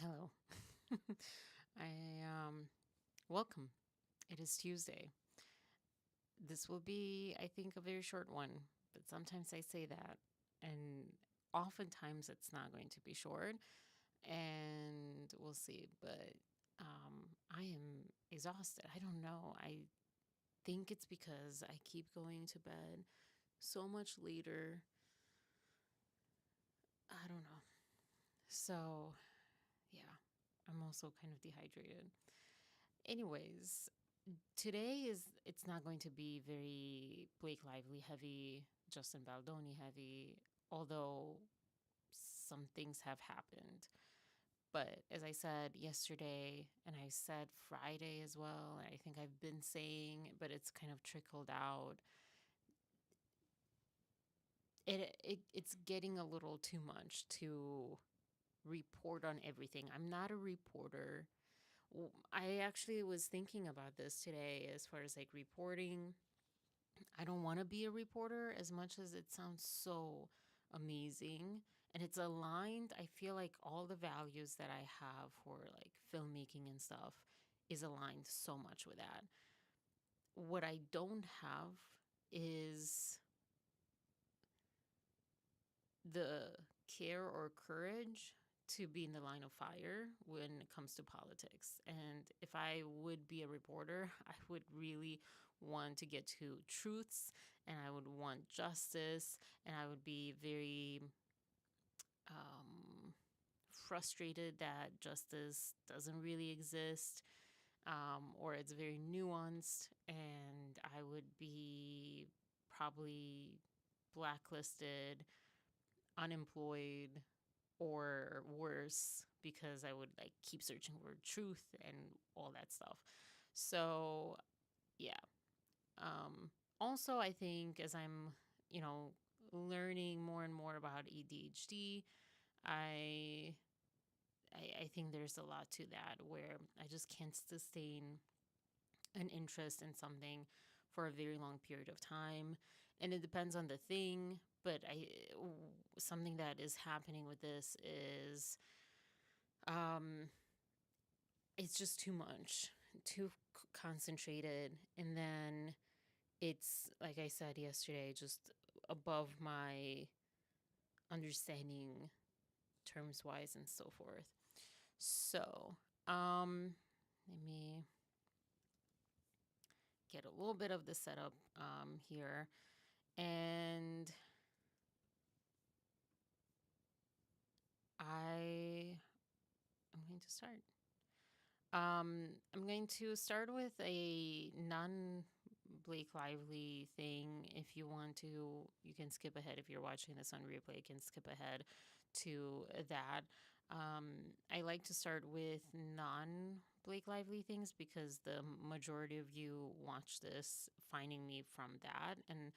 Hello. I welcome. It is Tuesday. This will be, I think, a very short one, but sometimes I say that, and oftentimes it's not going to be short, and we'll see. But I am exhausted. I don't know. I think it's because I keep going to bed so much later. I don't know. So, yeah, I'm also kind of dehydrated. Anyways, today it's not going to be very Blake Lively heavy, Justin Baldoni heavy, although some things have happened. But as I said yesterday, and I said Friday as well, and I think I've been saying, but it's kind of trickled out. It's getting a little too much to report on everything. I'm not a reporter. I actually was thinking about this today as far as like reporting. I don't want to be a reporter as much as it sounds so amazing. And it's aligned. I feel like all the values that I have for like filmmaking and stuff is aligned so much with that. What I don't have is the care or courage to be in the line of fire when it comes to politics. And if I would be a reporter, I would really want to get to truths and I would want justice and I would be very frustrated that justice doesn't really exist, or it's very nuanced, and I would be probably blacklisted, unemployed, or worse because I would like keep searching for truth and all that stuff. So, yeah. Also, I think as I'm, you know, learning more and more about ADHD, I I think there's a lot to that where I just can't sustain an interest in something for a very long period of time, and it depends on the thing. But I something that is happening with this is it's just too much, too concentrated, and then it's like I said yesterday, just above my understanding terms wise and so forth. So, let me get a little bit of the setup here, and I am going to start. I'm going to start with a non Blake Lively thing. If you want to, you can skip ahead. If you're watching this on replay, you can skip ahead to that. I like to start with non Blake Lively things because the majority of you watch this finding me from that. And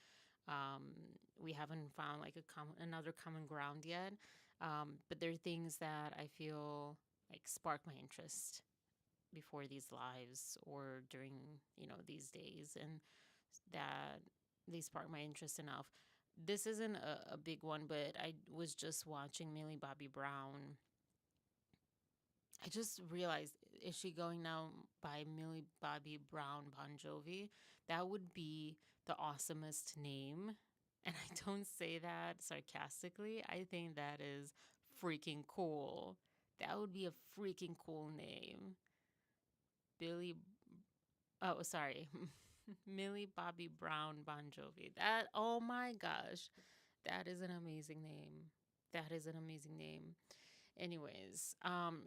we haven't found like another common ground yet. But there are things that I feel like spark my interest before these lives or during these days, and that they spark my interest enough. This isn't a big one, but I was just watching Millie Bobby Brown. I just realized, is she going now by Millie Bobby Brown Bon Jovi? That would be the awesomest name, and I don't say that sarcastically. I think that is freaking cool. That would be a freaking cool name. Billy Oh, sorry. Millie Bobby Brown Bon Jovi. That, oh my gosh, that is an amazing name. That is an amazing name. Anyways,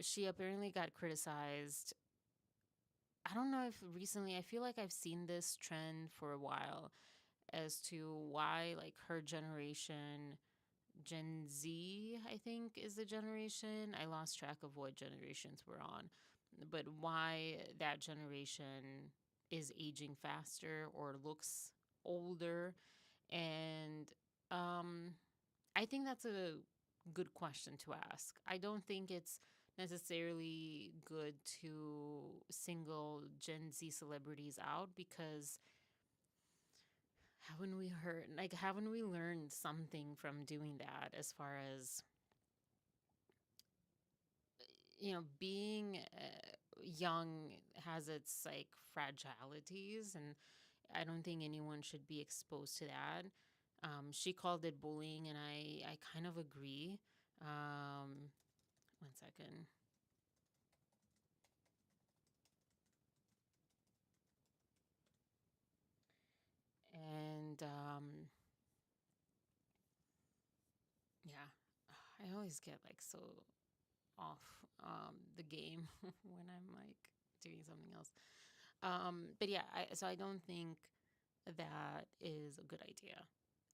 she apparently got criticized. I don't know if recently, I feel like I've seen this trend for a while as to why, like, her generation, Gen Z, I think, is the generation. I lost track of what generations we're on, but why that generation is aging faster or looks older. And I think that's a good question to ask. I don't think it's necessarily good to single Gen Z celebrities out because haven't we learned something from doing that as far as being young has its like fragilities, and I don't think anyone should be exposed to that. She called it bullying, and I kind of agree. One second. And yeah, I always get like so off the game when I'm like doing something else. But yeah, so I don't think that is a good idea.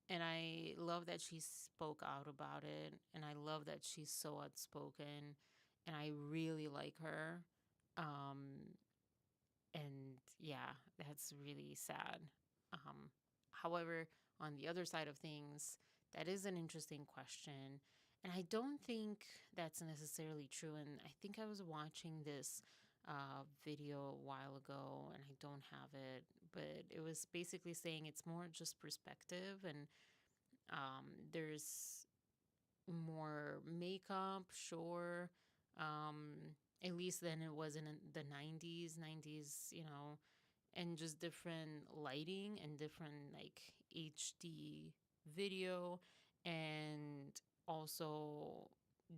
And I love that she spoke out about it. And I love that she's so outspoken. And I really like her. Um, and yeah, that's really sad. Um, However, on the other side of things, that is an interesting question. And I don't think that's necessarily true. And I think I was watching this video a while ago, and I don't have it, but it was basically saying it's more just perspective, and there's more makeup, sure, at least than it was in the 90s. 90s, and just different lighting and different like HD video, and also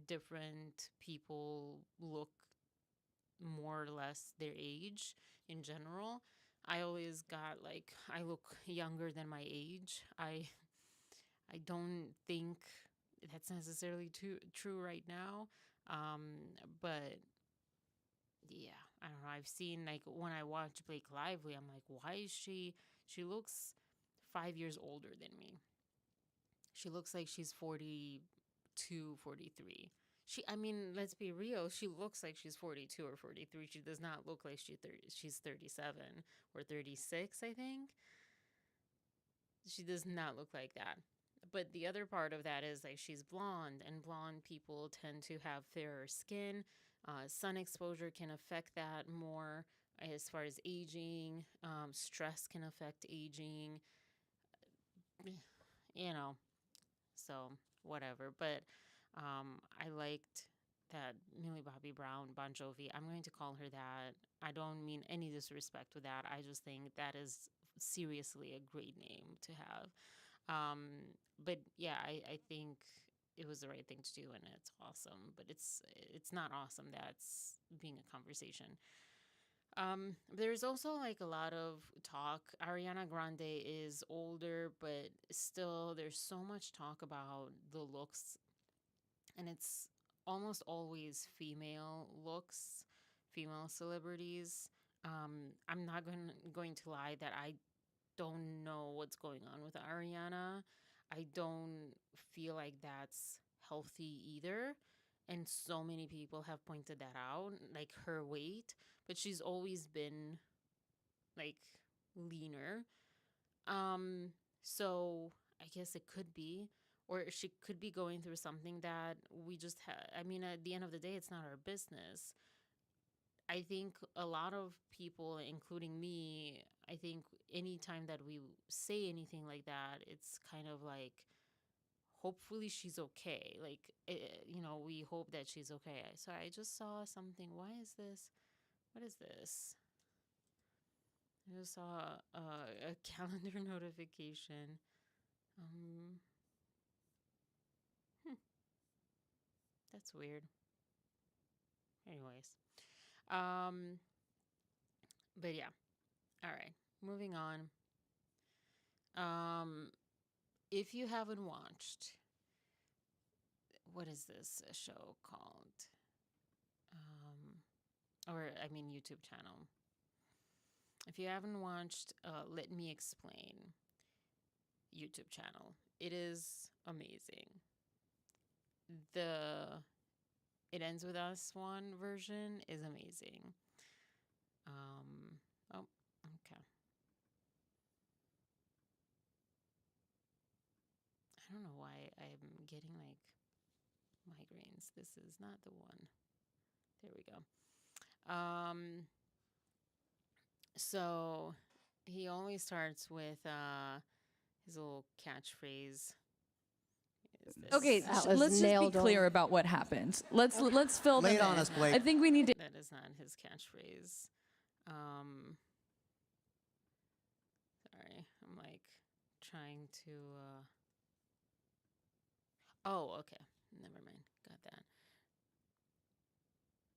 different people look more or less their age in general. I always got like I look younger than my age. I don't think that's necessarily true right now. But yeah, I don't know. I've seen like when I watch Blake Lively, I'm like, why is she looks 5 years older than me. She looks like she's 42, 43. I mean, let's be real. She looks like she's 42 or 43. She does not look like she's 37 or 36, I think. She does not look like that. But the other part of that is like she's blonde, and blonde people tend to have fairer skin. Sun exposure can affect that more as far as aging. Stress can affect aging, you know, so whatever. But I liked that Millie Bobby Brown, Bon Jovi. I'm going to call her that. I don't mean any disrespect with that. I just think that is seriously a great name to have. Um, but yeah, I think it was the right thing to do, and it's awesome. But it's not awesome that's being a conversation. There's also like a lot of talk. Ariana Grande is older, but still, there's so much talk about the looks, and it's almost always female looks, female celebrities. I'm not going to lie that I don't know what's going on with Ariana. I don't feel like that's healthy either. And so many people have pointed that out, like her weight, but she's always been like leaner. Um, so I guess it could be, or she could be going through something that we just have. I mean, at the end of the day, it's not our business. I think a lot of people, including me, I think anytime that we say anything like that, it's kind of like, hopefully she's okay. Like, we hope that she's okay. So I just saw something. Why is this? What is this? I just saw a calendar notification. Um, hmm, that's weird. Anyways, um, but yeah. All right, moving on. Um, if you haven't watched, what is this show called? Or I mean, YouTube channel. If you haven't watched, Let Me Explain YouTube channel. It is amazing. The It Ends With Us one version is amazing. Oh, okay. I don't know why I'm getting like migraines. This is not the one. There we go. So he always starts with his little catchphrase. is this? Okay, let's just be clear about what happened. Let's fill them Lay it on in. us, Blake. I think we need to. That is not his catchphrase. Sorry, I'm like trying to. Oh, okay. Never mind. Got that.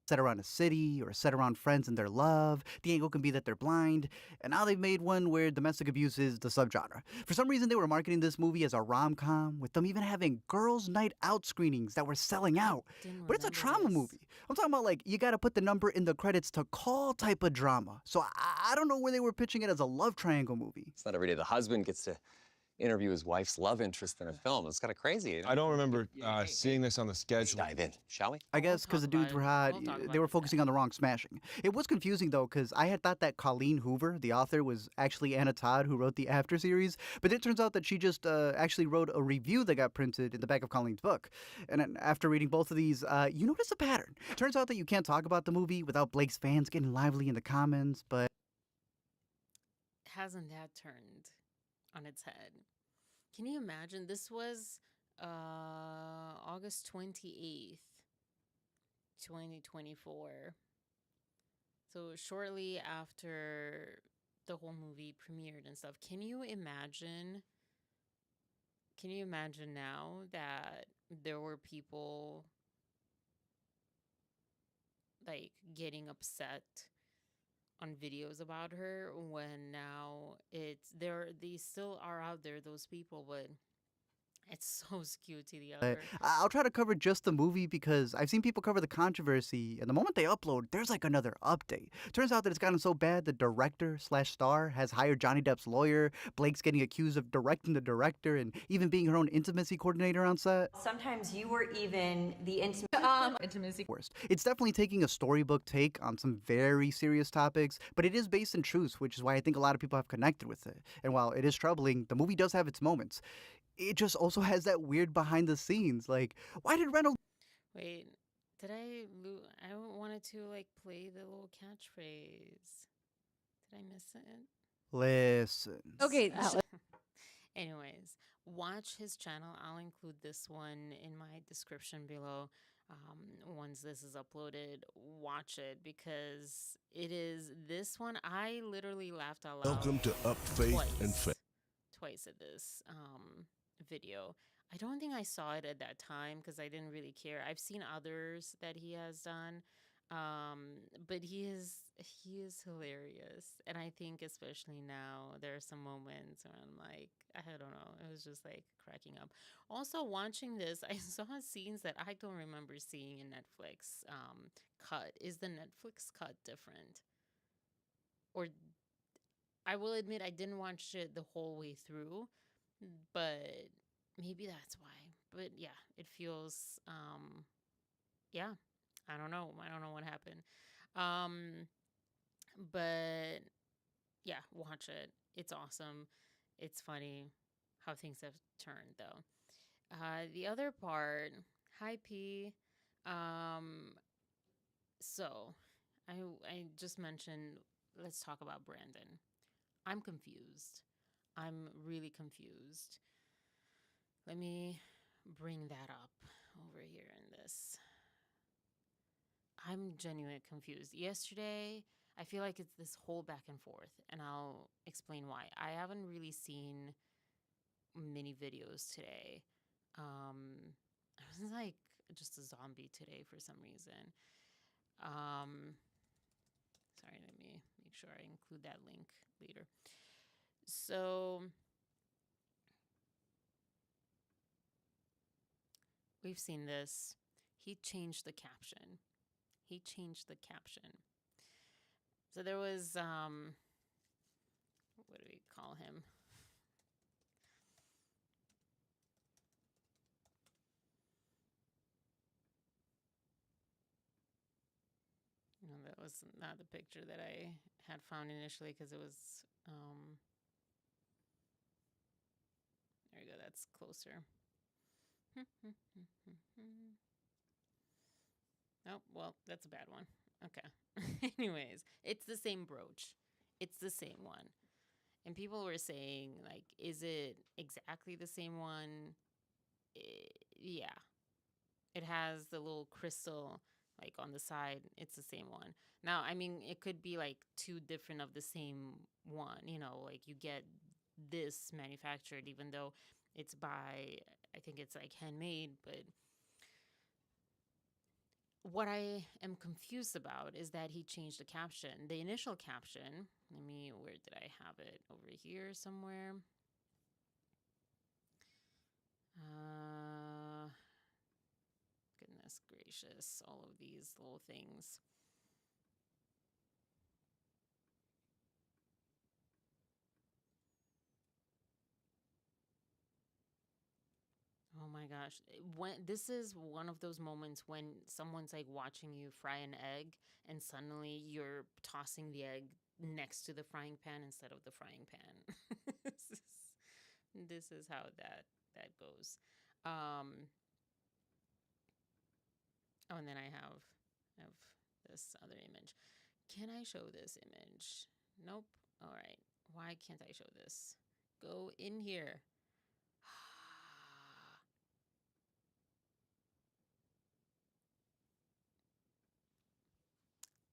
Set around a city or set around friends and their love. The angle can be that they're blind. And now they've made one where domestic abuse is the subgenre. For some reason, they were marketing this movie as a rom-com, with them even having girls' night out screenings that were selling out. But it's a trauma movie. I'm talking about like, you gotta put the number in the credits to call type of drama. So I don't know where they were pitching it as a love triangle movie. It's not every day the husband gets to interview his wife's love interest in a film. It's kind of crazy. You know? I don't remember seeing this on the schedule. Dive in, shall we? I guess because the dudes were hot, they were focusing on the wrong smashing. It was confusing, though, because I had thought that Colleen Hoover, the author, was actually Anna Todd, who wrote the After series. But it turns out that she just actually wrote a review that got printed in the back of Colleen's book. And then after reading both of these, you notice a pattern. Turns out that you can't talk about the movie without Blake's fans getting lively in the comments, but... Hasn't that turned on its head? Can you imagine? This was August 28th, 2024. So shortly after the whole movie premiered and stuff. Can you imagine now that there were people like getting upset on videos about her when now they still are out there, those people, but it's so skewed to the other. I'll try to cover just the movie because I've seen people cover the controversy, and the moment they upload, there's like another update. Turns out that it's gotten so bad the director/star has hired Johnny Depp's lawyer. Blake's getting accused of directing the director and even being her own intimacy coordinator on set. Sometimes you were even the Intimacy. Worst. It's definitely taking a storybook take on some very serious topics, but it is based in truth, which is why I think a lot of people have connected with it. And while it is troubling, the movie does have its moments. It just also has that weird behind the scenes. Like, why did Reynolds... Wait, did I wanted to like play the little catchphrase. Did I miss it? Listen. Okay. Anyways, watch his channel. I'll include this one in my description below. Once this is uploaded, watch it because it is this one. I literally laughed out loud. Welcome to Up Faith and Faith. Twice at this video. I don't think I saw it at that time because I didn't really care. I've seen others that he has done, but he is hilarious, and I think especially now there are some moments where I'm like, I don't know, it was just like cracking up. Also, watching this, I saw scenes that I don't remember seeing in Netflix cut. Is the Netflix cut different? Or I will admit I didn't watch it the whole way through, but maybe that's why. But yeah, it feels yeah, I don't know what happened. But yeah, watch it. It's awesome. It's funny how things have turned though. The other part, hi P. So I just mentioned, let's talk about Brandon. I'm confused. I'm really confused. Let me bring that up over here in this. I'm genuinely confused. Yesterday, I feel like it's this whole back and forth, and I'll explain why. I haven't really seen many videos today. I was like just a zombie today for some reason. Sorry, let me make sure I include that link later. So we've seen this. He changed the caption. So there was what do we call him? No, that was not the picture that I had found initially because it was there we go, that's closer. Oh, well, that's a bad one. Okay. Anyways, it's the same brooch. It's the same one. And people were saying, like, is it exactly the same one? yeah, it has the little crystal like on the side. It's the same one. Now, I mean, it could be like two different of the same one, you know, like you get this manufactured even though it's by, I think it's like handmade, but what I am confused about is that he changed the caption. The initial caption, where did I have it? Over here somewhere. Goodness gracious, all of these little things. Oh my gosh. This is one of those moments when someone's like watching you fry an egg and suddenly you're tossing the egg next to the frying pan instead of the frying pan. this is how that goes. Oh, and then I have this other image. Can I show this image? Nope. All right. Why can't I show this? Go in here.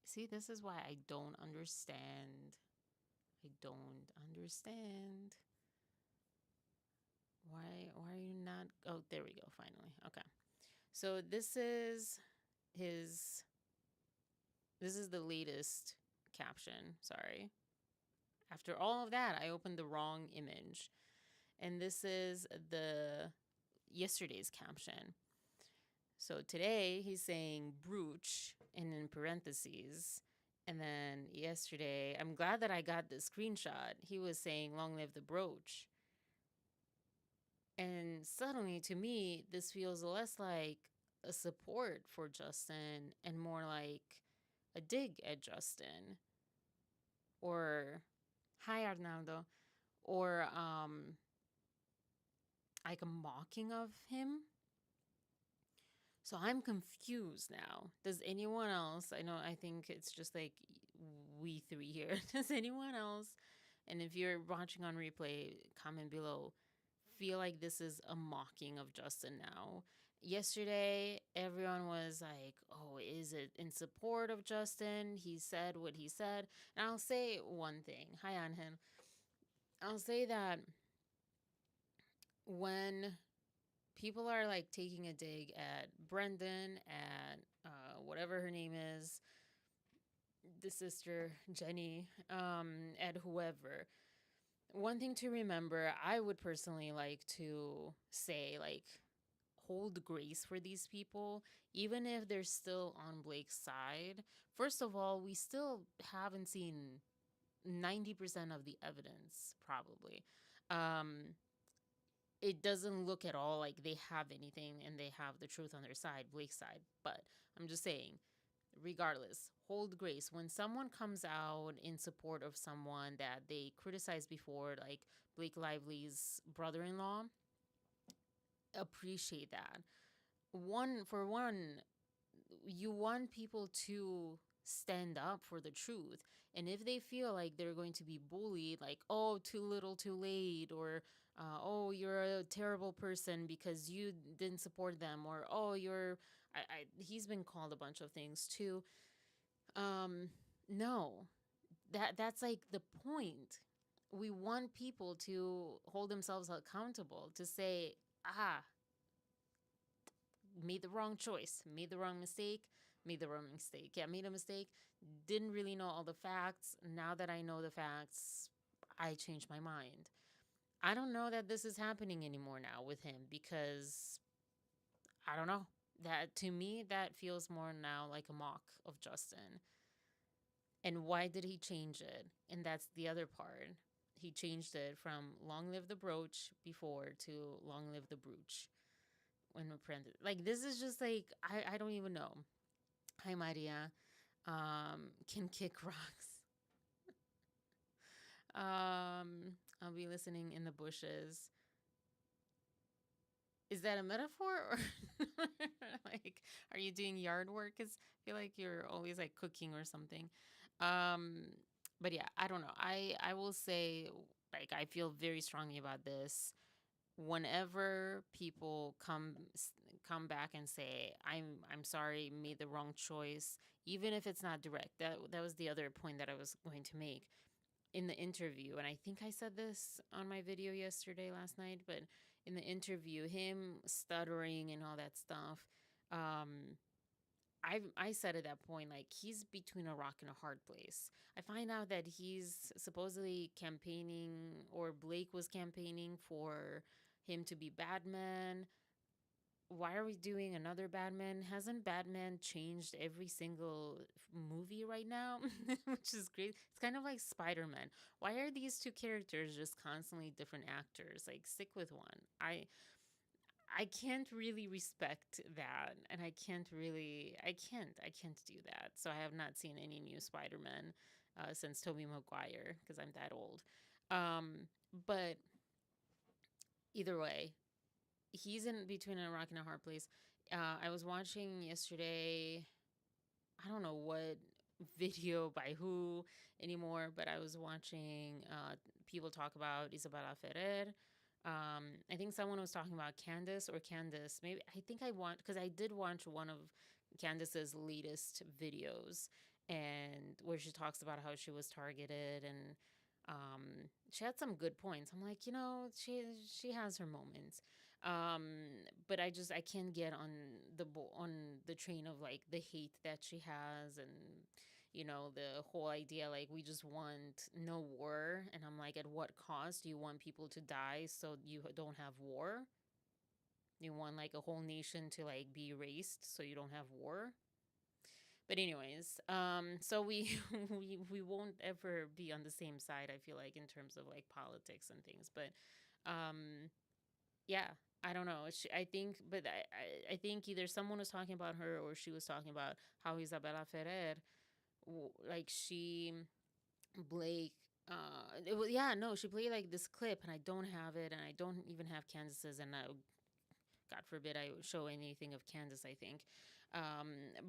See, this is why I don't understand. I don't understand. Why are you not? Oh, there we go, finally. Okay. So this is the latest caption. Sorry. After all of that, I opened the wrong image. And this is the yesterday's caption. So today he's saying brooch and in parentheses. And then yesterday, I'm glad that I got the screenshot. He was saying long live the brooch. And suddenly to me, this feels less like a support for Justin and more like a dig at Justin. Or hi Arnaldo. Or like a mocking of him. So I'm confused now. Does anyone else, I think it's just like we three here. Does anyone else, and if you're watching on replay, comment below, feel like this is a mocking of Justin now? Yesterday, everyone was like, oh, is it in support of Justin? He said what he said. And I'll say one thing. Hi, Anhen. I'll say that when people are like taking a dig at Brendan, at whatever her name is, the sister Jenny, at whoever. One thing to remember, I would personally like to say, like, hold grace for these people, even if they're still on Blake's side. First of all, we still haven't seen 90% of the evidence, probably. It doesn't look at all like they have anything and they have the truth on their side, Blake's side. But I'm just saying, regardless, hold grace. When someone comes out in support of someone that they criticized before, like Blake Lively's brother-in-law, appreciate that. For one, you want people to stand up for the truth. And if they feel like they're going to be bullied, like, oh, too little, too late, or oh, you're a terrible person because you didn't support them, or oh, he's been called a bunch of things too. No, that's like the point. We want people to hold themselves accountable, to say, made the wrong choice, made the wrong mistake, Yeah, made a mistake, didn't really know all the facts. Now that I know the facts, I changed my mind. I don't know that this is happening anymore now with him because I don't know. That to me, that feels more now like a mock of Justin. And why did he change it? And that's the other part. He changed it from long live the brooch before to long live the brooch. When we're printed. Like, this is just like, I don't even know. Hi, Maria. Can kick rocks. I'll be listening in the bushes. Is that a metaphor? Or like, are you doing yard work? Because I feel like you're always like cooking or something. But yeah, I don't know. I will say, like, I feel very strongly about this. whenever people come back and say I'm sorry, made the wrong choice, even if it's not direct. That was the other point that I was going to make in the interview, and I think I said this on my video last night, but in the interview, him stuttering and all that stuff, I said at that point, like, he's between a rock and a hard place. I find out that he's supposedly campaigning, or Blake was campaigning for him to be Batman. Why are we doing another Batman? Hasn't Batman changed every single movie right now? Which is great. It's kind of like Spider-Man. Why are these two characters just constantly different actors? Like, stick with one. I can't really respect that, and I can't do that. So I have not seen any new Spider-Man since Tobey Maguire, because I'm that old. But either way, he's in between a rock and a hard place. I was watching yesterday, I don't know what video by who anymore, but I was watching people talk about Isabella Ferrer. I think someone was talking about Candace. Maybe because I did watch one of Candace's latest videos, and where she talks about how she was targeted, and she had some good points. I'm like, she has her moments. But I can't get on the train of like the hate that she has, and the whole idea, like, we just want no war. And I'm like, at what cost? Do you want people to die so you don't have war? You want like a whole nation to like be erased so you don't have war? But anyways, so we we won't ever be on the same side, I feel like, in terms of like politics and things. But yeah, I don't know. I think either someone was talking about her, or she was talking about how Isabella Ferrer, like, Blake, yeah, no, she played like this clip, and I don't have it, and I don't even have Candace's, and God forbid I show anything of Candace, I think.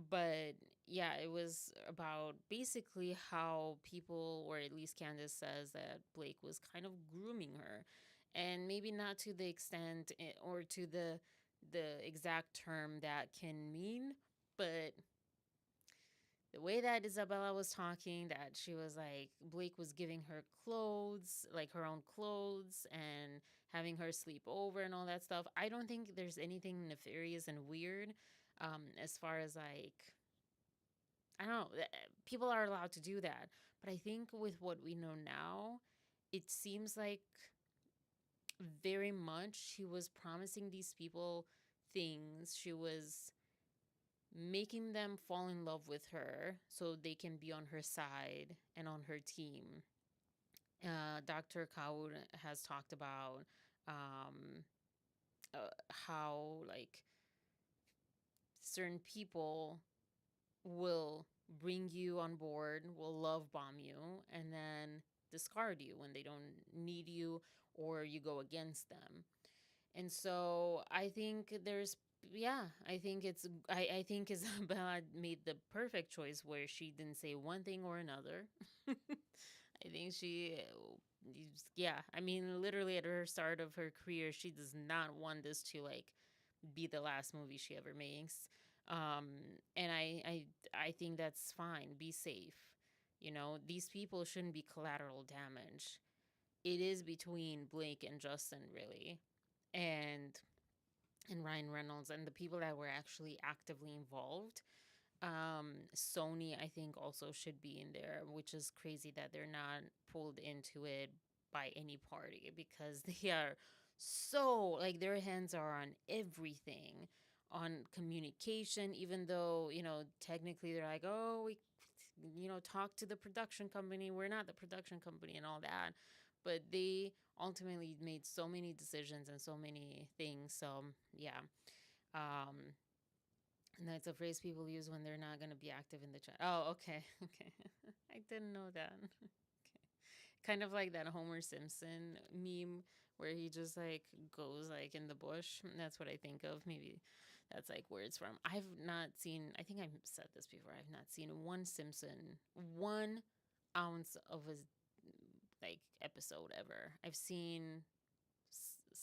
But yeah, it was about basically how people, or at least Candace says that Blake was kind of grooming her, and maybe not to the extent, or to the exact term that can mean, but the way that Isabella was talking, that she was like, Blake was giving her clothes, like her own clothes, and having her sleep over and all that stuff. I don't think there's anything nefarious and weird, as far as like, I don't know, people are allowed to do that. But I think with what we know now, it seems like very much she was promising these people things. She was making them fall in love with her so they can be on her side and on her team. Dr. Kaur has talked about how, like, certain people will bring you on board, will love bomb you, and then discard you when they don't need you, or you go against them. And so I think I think Isabella made the perfect choice, where she didn't say one thing or another. I think yeah, I mean, literally at her start of her career, she does not want this to like be the last movie she ever makes. And I think that's fine. Be safe. These people shouldn't be collateral damage. It is between Blake and Justin, really, and Ryan Reynolds, and the people that were actually actively involved. Sony, I think, also should be in there, which is crazy that they're not pulled into it by any party, because they are so, like, their hands are on everything, on communication, even though, technically they're like, oh, we, talk to the production company. We're not the production company and all that. But they ultimately made so many decisions and so many things. So, yeah. And that's a phrase people use when they're not going to be active in the chat. Oh, okay. Okay. I didn't know that. Okay. Kind of like that Homer Simpson meme where he just like goes like in the bush. That's what I think of. Maybe that's like where it's from. I've not seen, I think I've said this before, I've not seen one Simpson, 1 ounce of a like episode ever. I've seen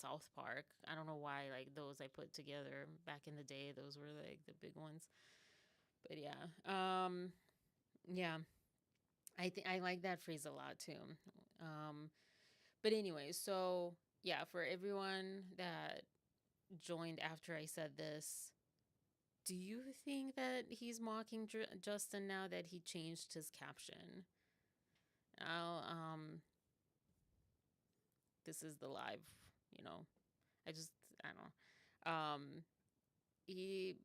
South Park. I don't know why, like, those I put together back in the day. Those were like the big ones. But yeah. I think I like that phrase a lot too. But anyway, so yeah, for everyone that joined after I said this, do you think that he's mocking Justin now that he changed his caption? I'll this is the live, you know. I just I don't know. He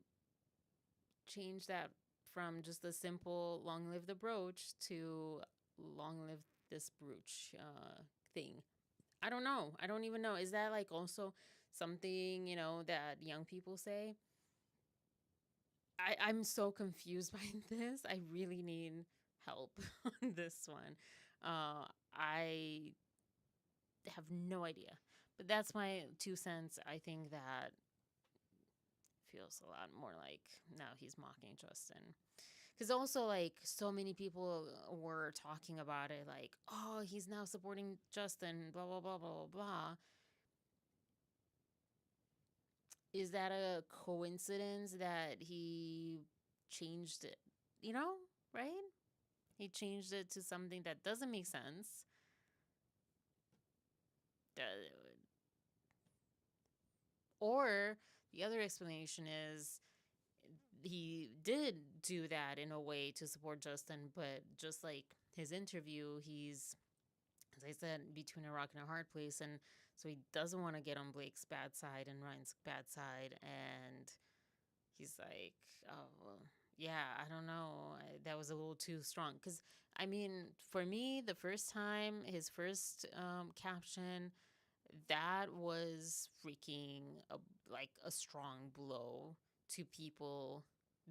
changed that from just a simple "long live the brooch" to "long live this brooch" thing. I don't know. I don't even know. Is that like also something, that young people say? I'm so confused by this. I really need help on this one. I have no idea. But that's my 2 cents. I think that feels a lot more like now he's mocking Justin. Because also, like, so many people were talking about it, like, oh, he's now supporting Justin, blah, blah, blah, blah, blah, blah. Is that a coincidence that he changed it? Right? He changed it to something that doesn't make sense. Or the other explanation is he did do that in a way to support Justin, but just like his interview, he's, as I said, between a rock and a hard place. And so he doesn't want to get on Blake's bad side and Ryan's bad side. And he's like, oh, well, yeah, I don't know. That was a little too strong. Because, I mean, for me, the first time, his first caption, that was freaking like a strong blow to people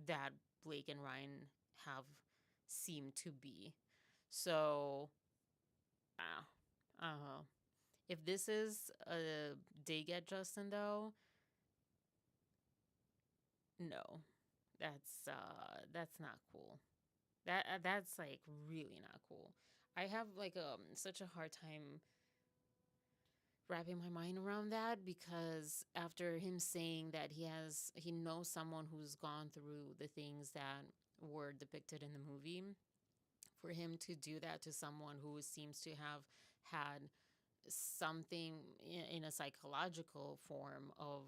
that Blake and Ryan have seemed to be. So, if this is a dig at Justin, though, no, that's not cool. That's like really not cool. I have like such a hard time wrapping my mind around that, because after him saying that he knows someone who's gone through the things that were depicted in the movie, for him to do that to someone who seems to have had something in a psychological form of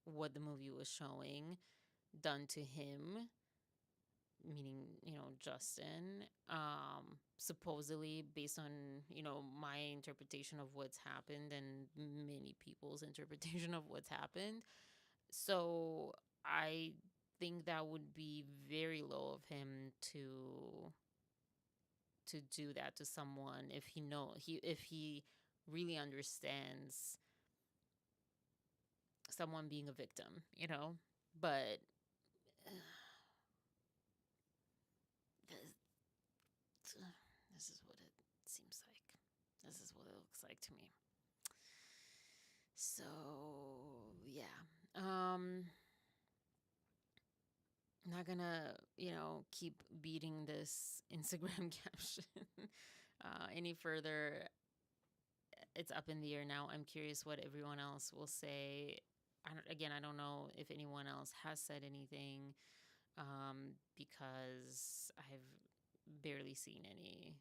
what the movie was showing done to him, meaning Justin, supposedly based on my interpretation of what's happened and many people's interpretation of what's happened. So I think that would be very low of him to do that to someone if he really understands someone being a victim, but this is what it seems like. This is what it looks like to me. So, yeah. Not gonna, keep beating this Instagram caption any further. It's up in the air now. I'm curious what everyone else will say. I don't know if anyone else has said anything, because I've barely seen any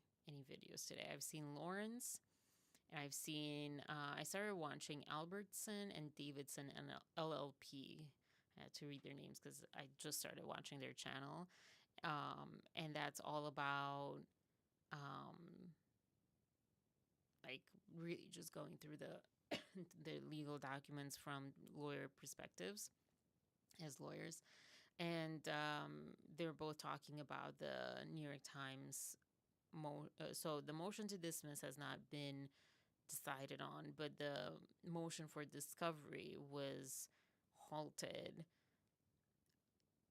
videos today. I've seen Lauren's, and I've seen. I started watching Albertson and Davidson and LLP. I had to read their names because I just started watching their channel, and that's all about like really just going through the the legal documents from lawyer perspectives as lawyers. And they're both talking about the New York Times. So the motion to dismiss has not been decided on, but the motion for discovery was halted.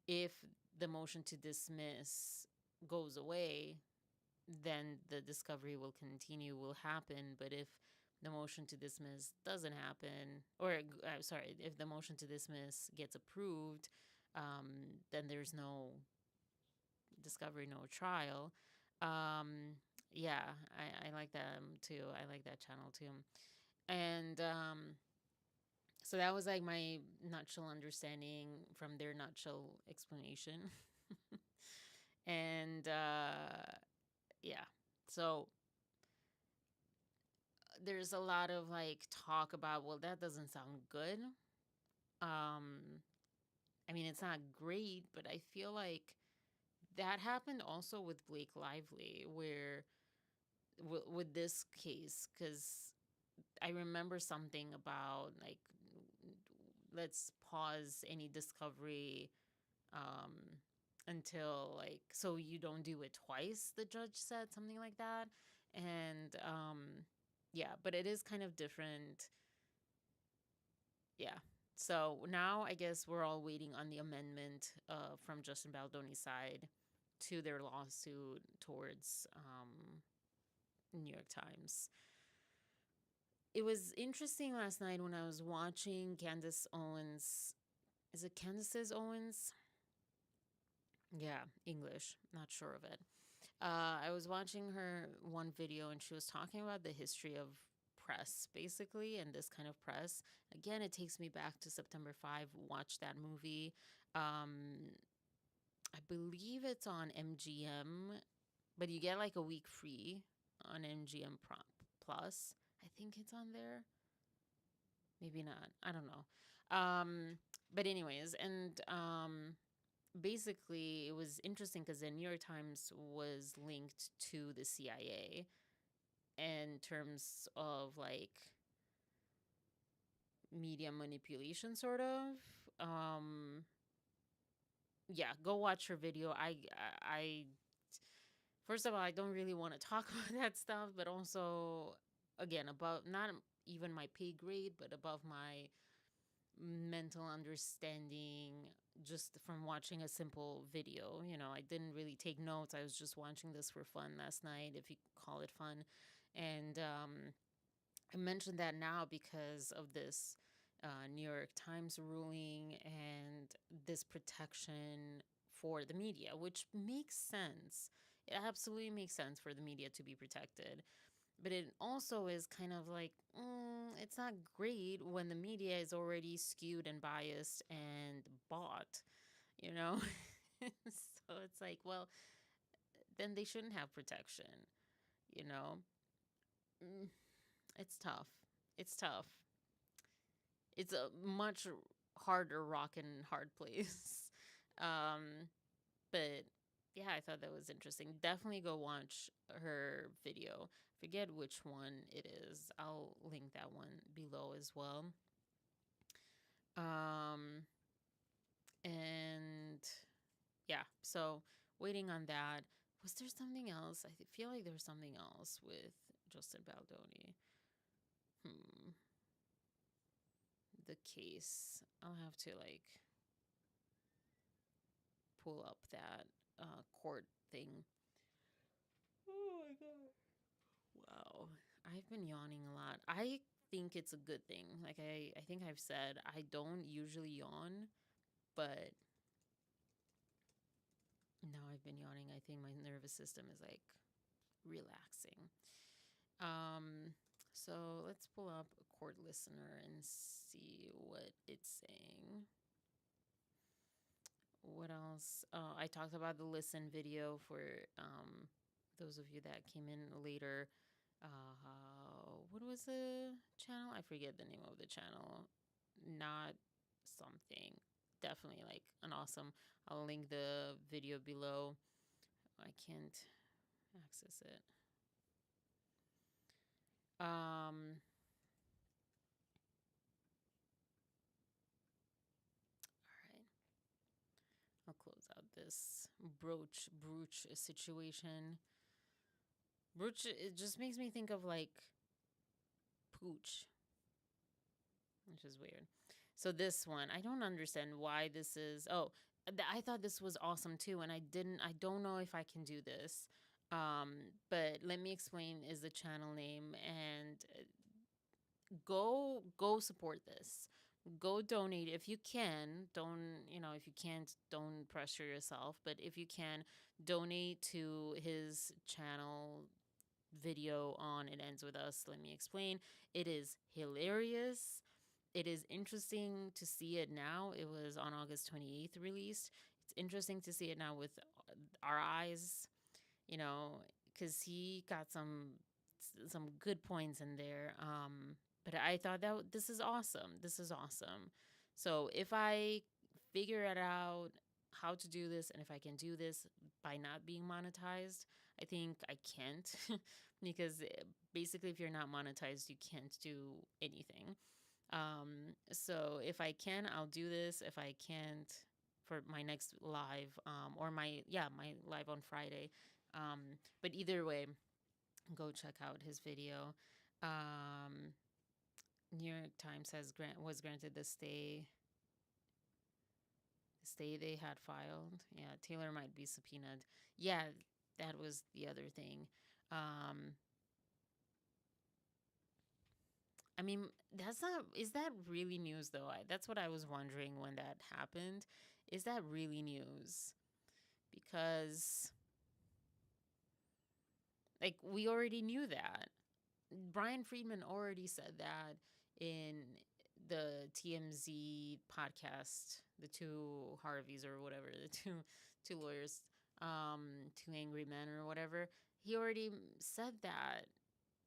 If the motion to dismiss goes away, then the discovery will continue, will happen. But if the motion to dismiss doesn't happen, or sorry, if the motion to dismiss gets approved, then there's no discovery, no trial. Yeah, I like that too. I like that channel too. And So that was like my nutshell understanding from their nutshell explanation. And yeah. So there's a lot of like talk about, well, that doesn't sound good. I mean, it's not great, but I feel like that happened also with Blake Lively, where with this case, because I remember something about like, let's pause any discovery um, until like, so you don't do it twice, the judge said something like that. And yeah, but it is kind of different. Yeah. So now I guess we're all waiting on the amendment from Justin Baldoni's side to their lawsuit towards New York Times. It was interesting last night when I was watching Candace Owens. Is it Candace's Owens? Yeah, English. Not sure of it. I was watching her one video and she was talking about the history of press, basically, and this kind of press. Again, it takes me back to September 5. Watch that movie. I believe it's on MGM, but you get like a week free on MGM Plus. I think it's on there. Maybe not. I don't know. But anyways, and basically it was interesting because the New York Times was linked to the CIA in terms of like media manipulation, sort of. Yeah, go watch her video. I first of all, I don't really want to talk about that stuff, but also, again, above, not even my pay grade, but above my mental understanding just from watching a simple video. You know, I didn't really take notes. I was just watching this for fun last night, if you call it fun. And I mentioned that now because of this New York Times ruling and this protection for the media, which makes sense. It absolutely makes sense for the media to be protected. But it also is kind of like, it's not great when the media is already skewed and biased and bought, you know? So it's like, well, then they shouldn't have protection, you know? Mm, it's tough. It's tough. It's a much harder rock and hard place. But yeah, I thought that was interesting. Definitely go watch her video. Forget which one it is. I'll link that one below as well. And yeah, so waiting on that. Was there something else? I feel like there was something else with Justin Baldoni. The case. I'll have to like pull up that court thing. Oh my god. Wow. I've been yawning a lot. I think it's a good thing. Like I think I've said I don't usually yawn, but now I've been yawning. I think my nervous system is like relaxing. So let's pull up a court listener and see what it's saying. What else? I talked about the listen video for those of you that came in later. What was the channel? I forget the name of the channel. Not something. Definitely like an awesome. I'll link the video below. I can't access it. All right. I'll close out this brooch situation. Brooch, it just makes me think of like pooch, which is weird. So this one, I don't understand why this is. Oh, I thought this was awesome too, and I don't know if I can do this. But let me explain is the channel name, and go support this. Go donate if you can. Don't, if you can't, don't pressure yourself, but if you can, donate to his channel video on It Ends With Us. Let me explain. It is hilarious. it is interesting to see it now. It was on August 28th released. It's interesting to see it now with our eyes, you know, because he got some good points in there. But I thought that this is awesome. This is awesome. So if I figure it out how to do this, and if I can do this by not being monetized, I think I can't because basically if you're not monetized, you can't do anything. So if I can, I'll do this. If I can't, for my next live, or my live on Friday. But either way, go check out his video. New York Times was granted the stay they had filed. Yeah, Taylor might be subpoenaed. Yeah, that was the other thing. I mean, is that really news though? That's what I was wondering when that happened. Is that really news? Because like we already knew that. Brian Friedman already said that in the TMZ podcast, the two Harveys or whatever, the two lawyers, two angry men or whatever. He already said that,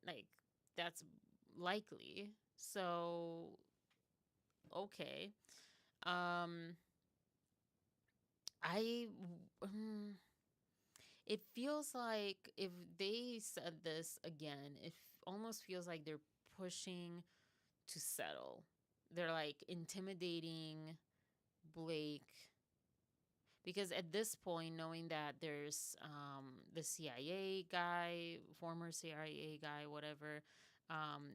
like, that's likely. So okay. I it feels like if they said this again, it almost feels like they're pushing to settle. They're like intimidating Blake because at this point, knowing that there's the CIA guy, former CIA guy, whatever,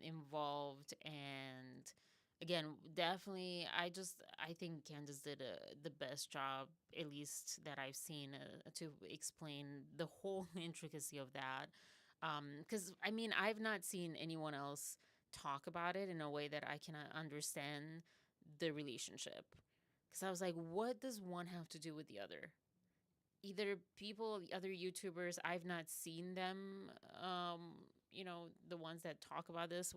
involved, and again, definitely, I think Candace did the best job, at least that I've seen, to explain the whole intricacy of that. Because I mean, I've not seen anyone else talk about it in a way that I can understand the relationship. Because I was like, what does one have to do with the other? Either people, other YouTubers, I've not seen them, the ones that talk about this,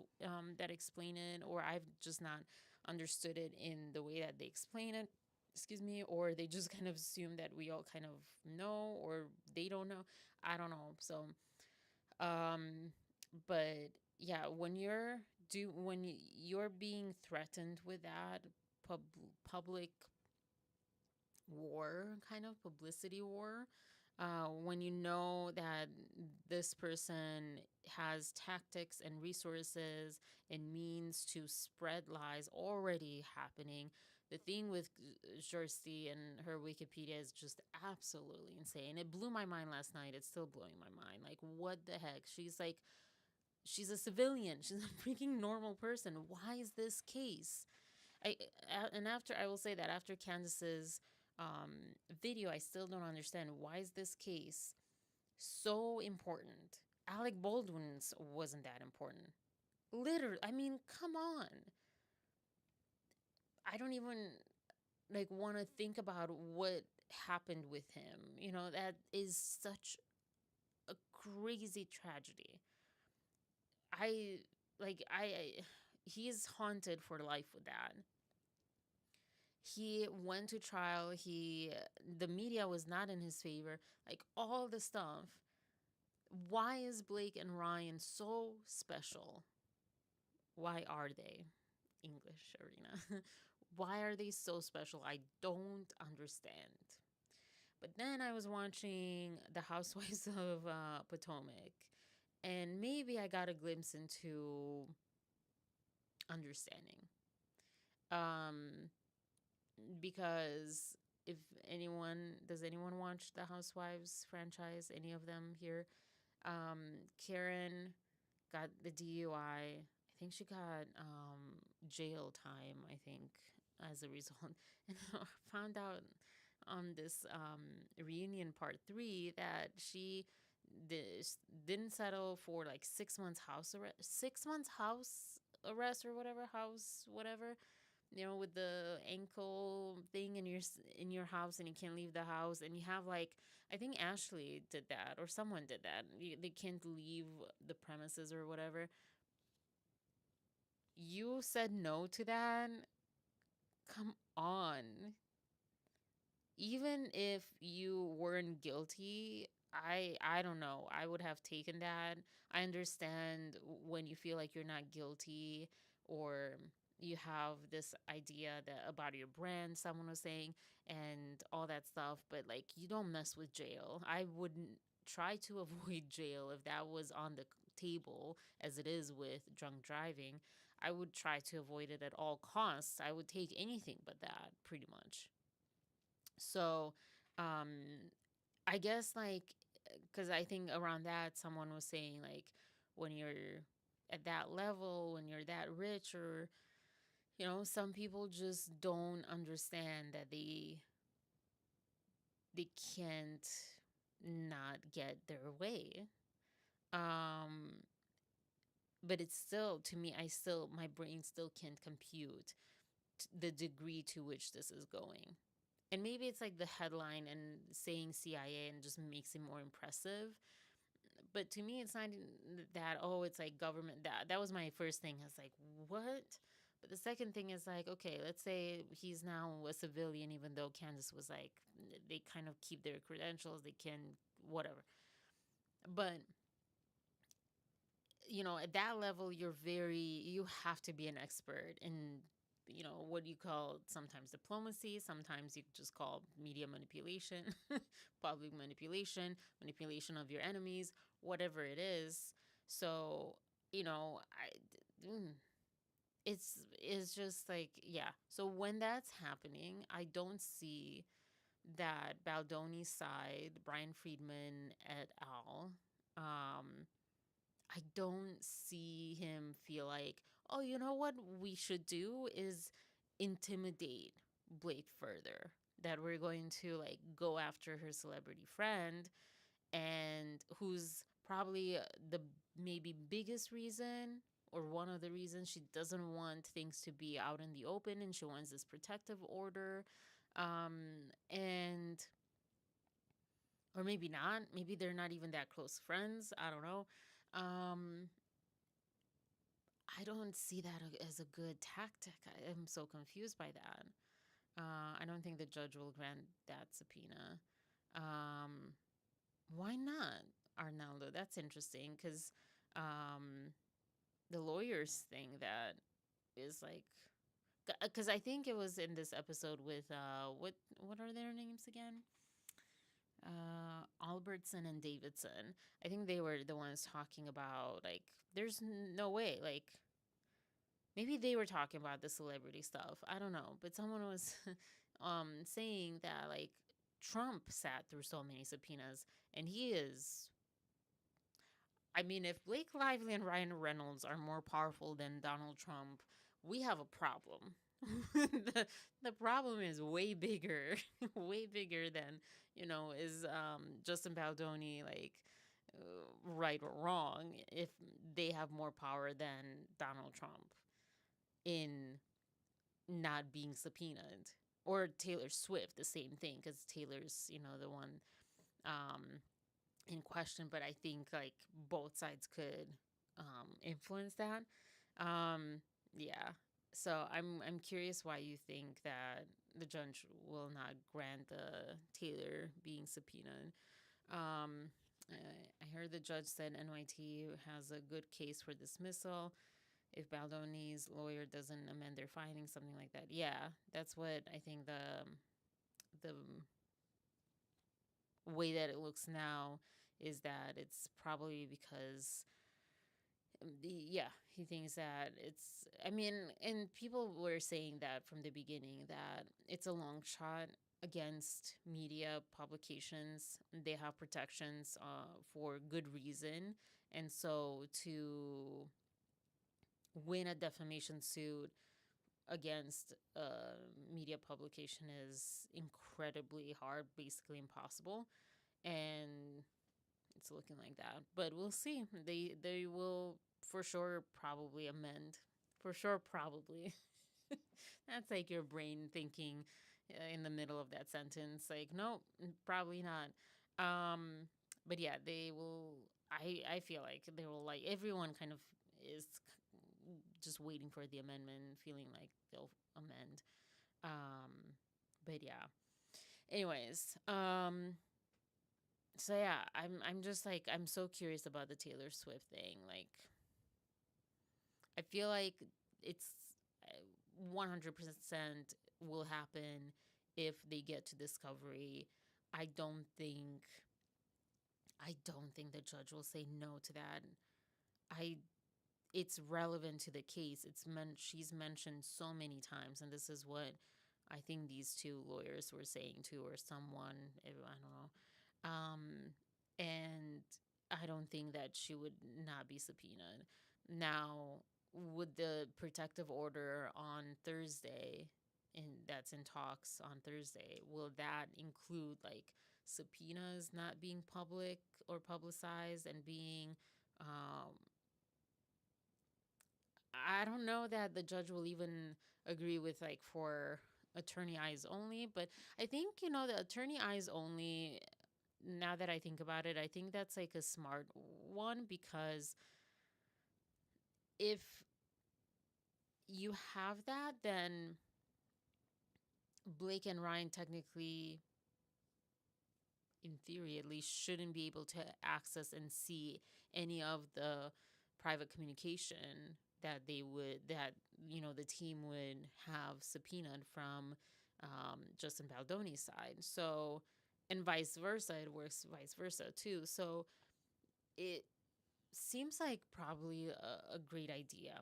that explain it, or I've just not understood it in the way that they explain it, excuse me, or they just kind of assume that we all kind of know, or they don't know. I don't know. So, but yeah, when you're being threatened with that public war, kind of publicity war, when you know that this person has tactics and resources and means to spread lies already happening. The thing with Jersey and her Wikipedia is just absolutely insane. It blew my mind last night. It's still blowing my mind. Like, what the heck? She's a civilian. She's a freaking normal person. Why is this case? And after, I will say that after Candace's video, I still don't understand why is this case so important. Alec Baldwin's wasn't that important. Literally, I mean, come on. I don't even like want to think about what happened with him. That is such a crazy tragedy. I he is haunted for life with that. He went to trial. The media was not in his favor. Like all the stuff. Why is Blake and Ryan so special? Why are they? English arena. Why are they so special? I don't understand. But then I was watching The Housewives of Potomac, and maybe I got a glimpse into understanding. Because if does anyone watch the Housewives franchise? Any of them here? Karen got the DUI. I think she got jail time, I think, as a result. And I found out on this reunion part 3 that she didn't settle for like 6 months house arrest, 6 months house arrest or whatever, with the ankle thing in your house, and you can't leave the house, and you have like, I think Ashley did that or someone did that. They can't leave the premises or whatever. you said no to that. Come on. Even if you weren't guilty, I don't know. I would have taken that. I understand when you feel like you're not guilty, or you have this idea that about your brand, someone was saying, and all that stuff, but like, you don't mess with jail. I wouldn't try to avoid jail if that was on the table, as it is with drunk driving. I would try to avoid it at all costs. I would take anything but that, pretty much. So, I guess, like, because I think around that, someone was saying, like, when you're at that level, when you're that rich, or, some people just don't understand that they can't not get their way. Um, but it's still, to me, my brain still can't compute the degree to which this is going. And maybe it's like the headline and saying CIA and just makes it more impressive. But to me, it's not that, oh, it's like government. That was my first thing. I was like, what? But the second thing is like, okay, let's say he's now a civilian, even though Candace was like, they kind of keep their credentials, they can, whatever. But, at that level, you have to be an expert in, what you call sometimes diplomacy, sometimes you just call media manipulation, public manipulation, manipulation of your enemies, whatever it is. So, it's just like, yeah. So when that's happening, I don't see that Baldoni's side, Brian Friedman et al., I don't see him feel like, oh, you know what we should do is intimidate Blake further. That we're going to like go after her celebrity friend, and who's probably the maybe biggest reason, or one of the reasons she doesn't want things to be out in the open, and she wants this protective order. And or maybe not. Maybe they're not even that close friends. I don't know. Um, I don't see that as a good tactic. I am so confused by that. I don't think the judge will grant that subpoena. Um, why not, Arnaldo? That's interesting, because the lawyers thing that is like, because I think it was in this episode with what are their names again? Albertson and Davidson. I think they were the ones talking about, like, there's no way, like, maybe they were talking about the celebrity stuff. I don't know, but someone was saying that, like, Trump sat through so many subpoenas, and he is. I mean, if Blake Lively and Ryan Reynolds are more powerful than Donald Trump, we have a problem. the problem is way bigger, way bigger than, is Justin Baldoni, like, right or wrong, if they have more power than Donald Trump in not being subpoenaed. Or Taylor Swift, the same thing, because Taylor's, the one in question. But I think, like, both sides could influence that. Yeah. So I'm curious why you think that the judge will not grant the Taylor being subpoenaed. I heard the judge said NYT has a good case for dismissal if Baldoni's lawyer doesn't amend their findings, something like that. Yeah, that's what I think the way that it looks now is that it's probably because he thinks that it's, I mean, and people were saying that from the beginning, that it's a long shot against media publications. They have protections for good reason. And so to win a defamation suit against a media publication is incredibly hard, basically impossible. And it's looking like that. But we'll see. They will for sure probably amend. For sure, probably. That's like your brain thinking in the middle of that sentence. Like, no, probably not. But yeah, they will. I feel like they will, like, everyone kind of is just waiting for the amendment, feeling like they'll amend. But yeah. Anyways, so yeah, I'm just like, I'm so curious about the Taylor Swift thing. Like, I feel like it's 100% will happen if they get to discovery. I don't think the judge will say no to that. It's relevant to the case. She's mentioned so many times, and this is what I think these two lawyers were saying too, or someone, I don't know. And I don't think that she would not be subpoenaed. Now, would the protective order on Thursday, and that's in talks on Thursday, will that include like subpoenas not being public or publicized and being I don't know that the judge will even agree with like for attorney eyes only, but I think, the attorney eyes only, now that I think about it, I think that's like a smart one, because if you have that, then Blake and Ryan technically, in theory at least, shouldn't be able to access and see any of the private communication that the team would have subpoenaed from Justin Baldoni's side. So, and vice versa, it works vice versa too. So it seems like probably a great idea,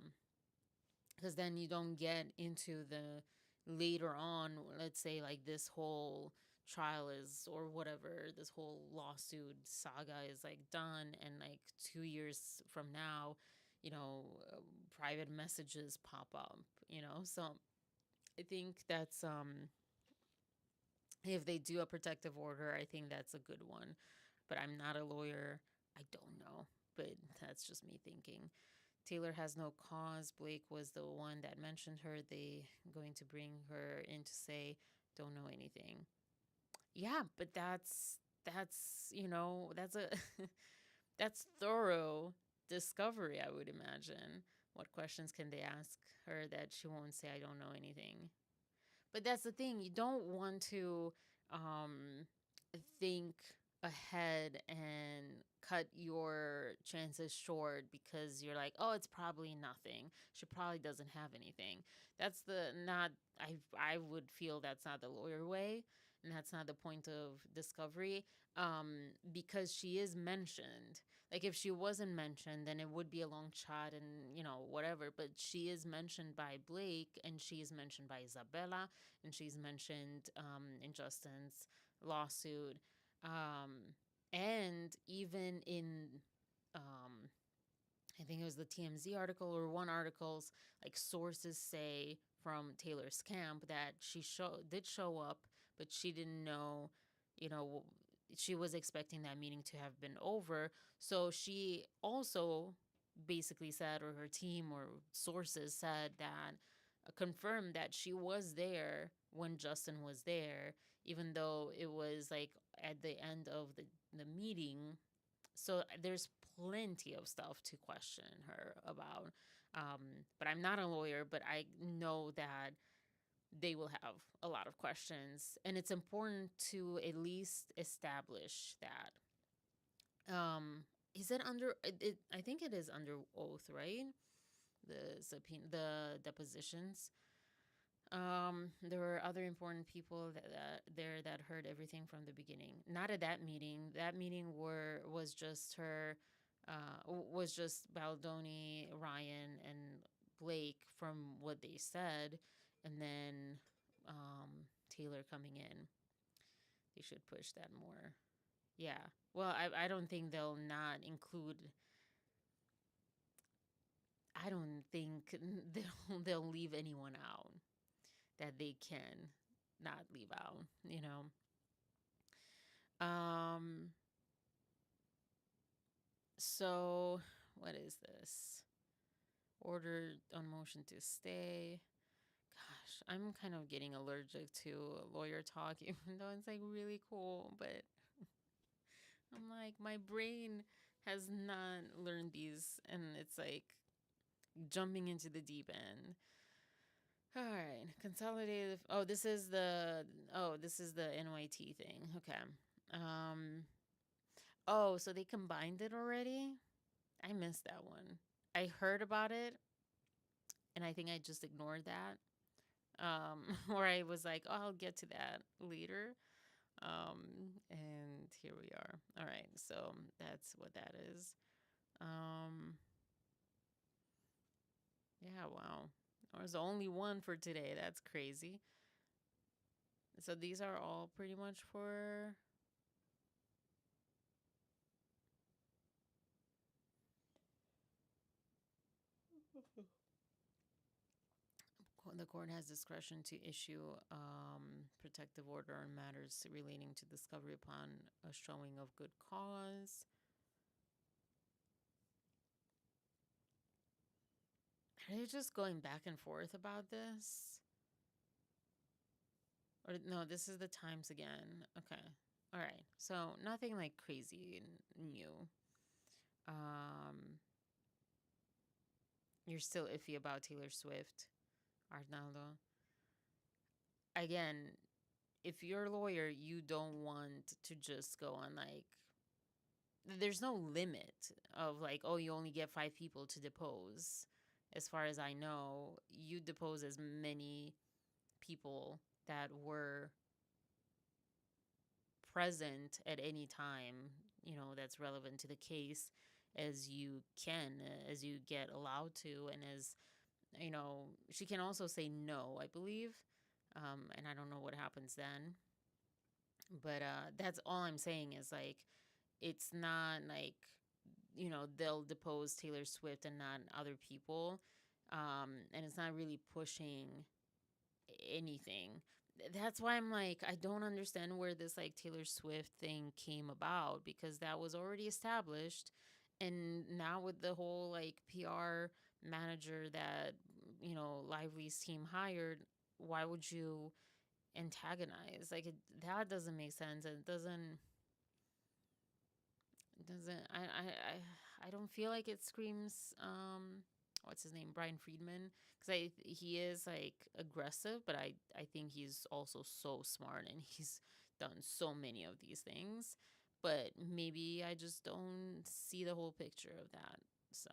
because then you don't get into the later on, let's say like this whole trial is, or whatever, this whole lawsuit saga is like done, and like 2 years from now, private messages pop up, so I think that's if they do a protective order, I think that's a good one, but I'm not a lawyer. I don't know, but that's just me thinking. Taylor has no cause. Blake was the one that mentioned her. They going to bring her in to say, don't know anything. Yeah, but that's a that's thorough discovery, I would imagine. What questions can they ask her that she won't say, I don't know anything? But that's the thing. You don't want to think ahead and cut your chances short because you're like, oh, it's probably nothing. She probably doesn't have anything. That's the not. I would feel that's not the lawyer way, and that's not the point of discovery. Because she is mentioned. Like if she wasn't mentioned, then it would be a long shot and whatever. But she is mentioned by Blake, and she is mentioned by Isabella, and she's mentioned in Justin's lawsuit, and even in I think it was the TMZ article or one article's like sources say from Taylor's camp that she did show up, but she didn't know, you know, she was expecting that meeting to have been over. So she also basically said, or her team or sources said that confirmed that she was there when Justin was there, even though it was like at the end of the meeting. So there's plenty of stuff to question her about. But I'm not a lawyer, but I know that they will have a lot of questions. And it's important to at least establish that. Is it under, I think it is under oath, right? The subpoena, the depositions. There were other important people that heard everything from the beginning. Not at that meeting. That meeting was just her, was just Baldoni, Ryan, and Blake from what they said, and then Taylor coming in. They should push that more. Yeah. Well, I don't think they'll not include. I don't think they'll leave anyone out that they can not leave out. So what is this? Order on motion to stay. Gosh, I'm kind of getting allergic to lawyer talk, even though it's like really cool, but I'm like, my brain has not learned these, and it's like jumping into the deep end. All right, consolidated. Oh, this is the NYT thing. Okay. Oh, so they combined it already? I missed that one. I heard about it, and I think I just ignored that. Or I was like, oh, I'll get to that later. And here we are. All right, so that's what that is. Yeah, wow. There's only one for today. That's crazy. So these are all pretty much for... The court has discretion to issue protective order on matters relating to discovery upon a showing of good cause. Are they just going back and forth about this? Or no, this is the Times again. Okay. All right. So nothing like crazy new. You're still iffy about Taylor Swift, Arnaldo. Again, if you're a lawyer, you don't want to just go on like, there's no limit of like, oh, you only get 5 people to depose. As far as I know, you depose as many people that were present at any time, that's relevant to the case as you can, as you get allowed to, and as, she can also say no, I believe. And I don't know what happens then. But that's all I'm saying is like, it's not like, they'll depose Taylor Swift and not other people. And it's not really pushing anything. That's why I'm like, I don't understand where this like Taylor Swift thing came about, because that was already established. And now with the whole like PR manager that, Lively's team hired, why would you antagonize? Like that doesn't make sense. It doesn't I don't feel like it screams what's his name, Brian Friedman, because he is like aggressive, but I think he's also so smart and he's done so many of these things, but maybe I just don't see the whole picture of that. So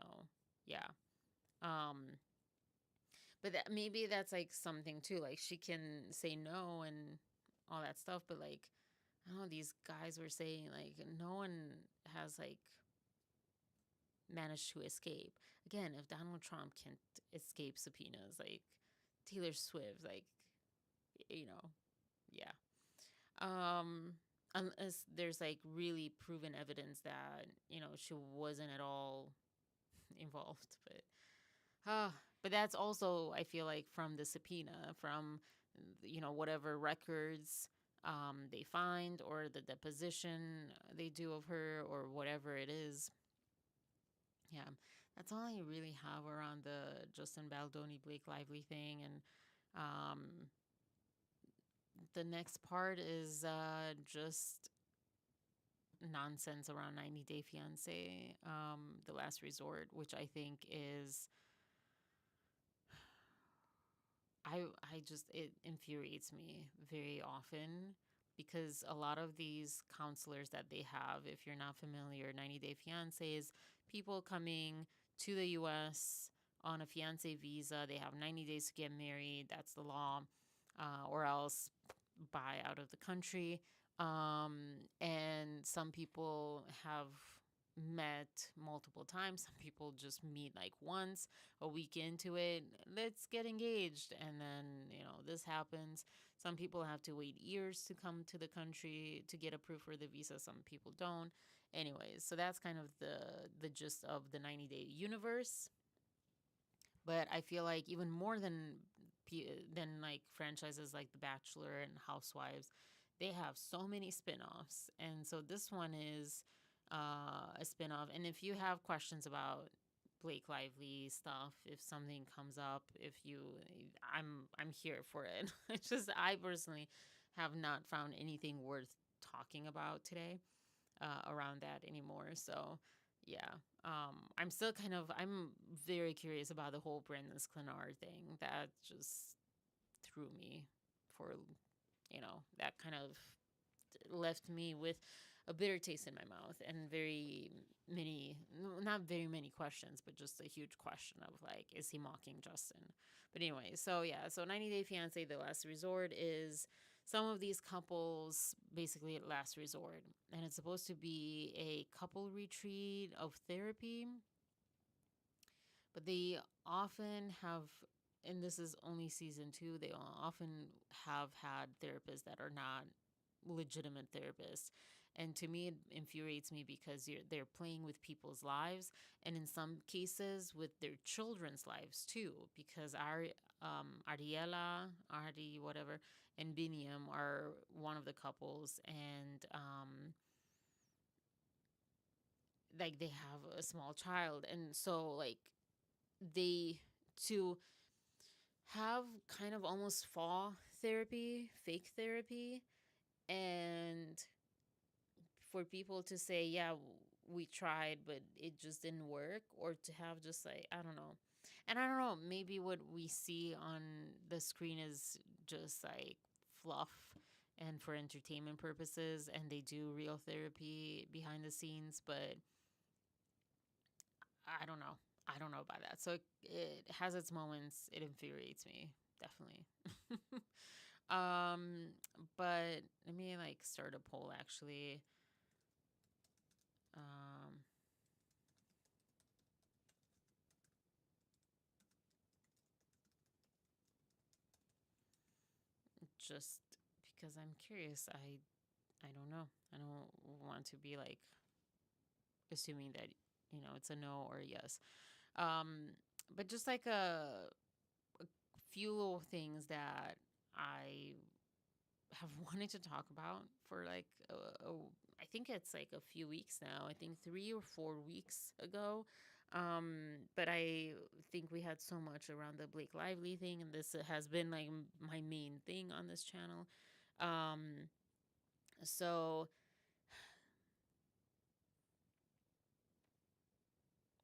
yeah. But maybe that's like something too, like she can say no and all that stuff, but like I don't know, these guys were saying like no one has like managed to escape. Again, if Donald Trump can't escape subpoenas, like Taylor Swift, like, yeah. Unless there's like really proven evidence that, she wasn't at all involved. But that's also, I feel like, from the subpoena, from, whatever records they find, or the deposition they do of her, or whatever it is. Yeah, that's all I really have around the Justin Baldoni Blake Lively thing. And the next part is just nonsense around 90 Day Fiance, The Last Resort, which I think is, it infuriates me very often, because a lot of these counselors that they have, if you're not familiar, 90 Day Fiance is people coming to the US on a fiance visa. They have 90 days to get married. That's the law, or else buy out of the country. And some people have met multiple times. Some people just meet like once, a week into it. Let's get engaged. And then, this happens. Some people have to wait years to come to the country to get approved for the visa. Some people don't. Anyways, so that's kind of the gist of the 90-day universe. But I feel like even more than like franchises like The Bachelor and Housewives, they have so many spin-offs. And so this one is a spin-off. And if you have questions about Blake Lively stuff, if something comes up, I'm here for it. It's just, I personally have not found anything worth talking about today around that anymore. So yeah. I'm still I'm very curious about the whole Brendan Sklenar thing. That just threw me for, that kind of left me with a bitter taste in my mouth and very many, not very many questions, but just a huge question of like, is he mocking Justin? But anyway, so yeah, so 90 Day Fiance, the last resort is some of these couples basically at last resort. And it's supposed to be a couple retreat of therapy, but they often have, and this is only season 2, they often have had therapists that are not legitimate therapists. And to me, it infuriates me because they're playing with people's lives, and in some cases with their children's lives too. Because Ari, whatever, and Biniam are one of the couples, and like they have a small child, and so like they to have kind of almost fall therapy, fake therapy, and for people to say, yeah, we tried, but it just didn't work, or to have just like, I don't know. And I don't know, maybe what we see on the screen is just like fluff and for entertainment purposes, and they do real therapy behind the scenes, but I don't know. I don't know about that. So it has its moments. It infuriates me, definitely. um, but let me like start a poll actually. Um, just because I'm curious. I don't know. I don't want to be like assuming that it's a no or a yes. Um, but just like a few little things that I have wanted to talk about for like I think it's like a few weeks now. I think 3 or 4 weeks ago. But I think we had so much around the Blake Lively thing, and this has been like my main thing on this channel. So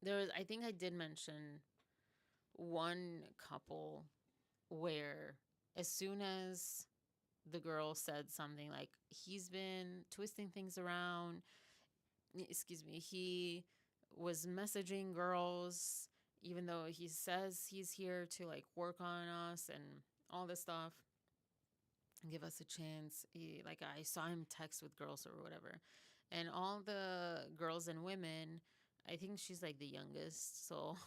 I think I did mention one couple where as soon as the girl said something like, he's been twisting things around, excuse me, he was messaging girls even though he says he's here to like work on us and all this stuff, give us a chance. Like I saw him text with girls or whatever, and all the girls and women, I think she's like the youngest, so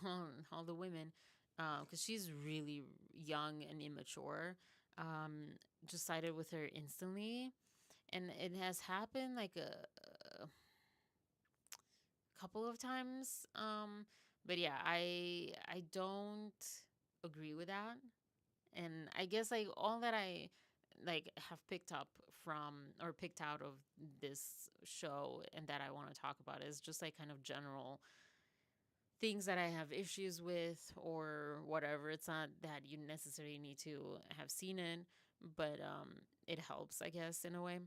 all the women, because she's really young and immature, just sided with her instantly. And it has happened like a couple of times. But yeah, I don't agree with that. And I guess like all that I like have picked up from or picked out of this show and that I want to talk about is just like kind of general things that I have issues with or whatever. It's not that you necessarily need to have seen it, but it helps, I guess, in a way.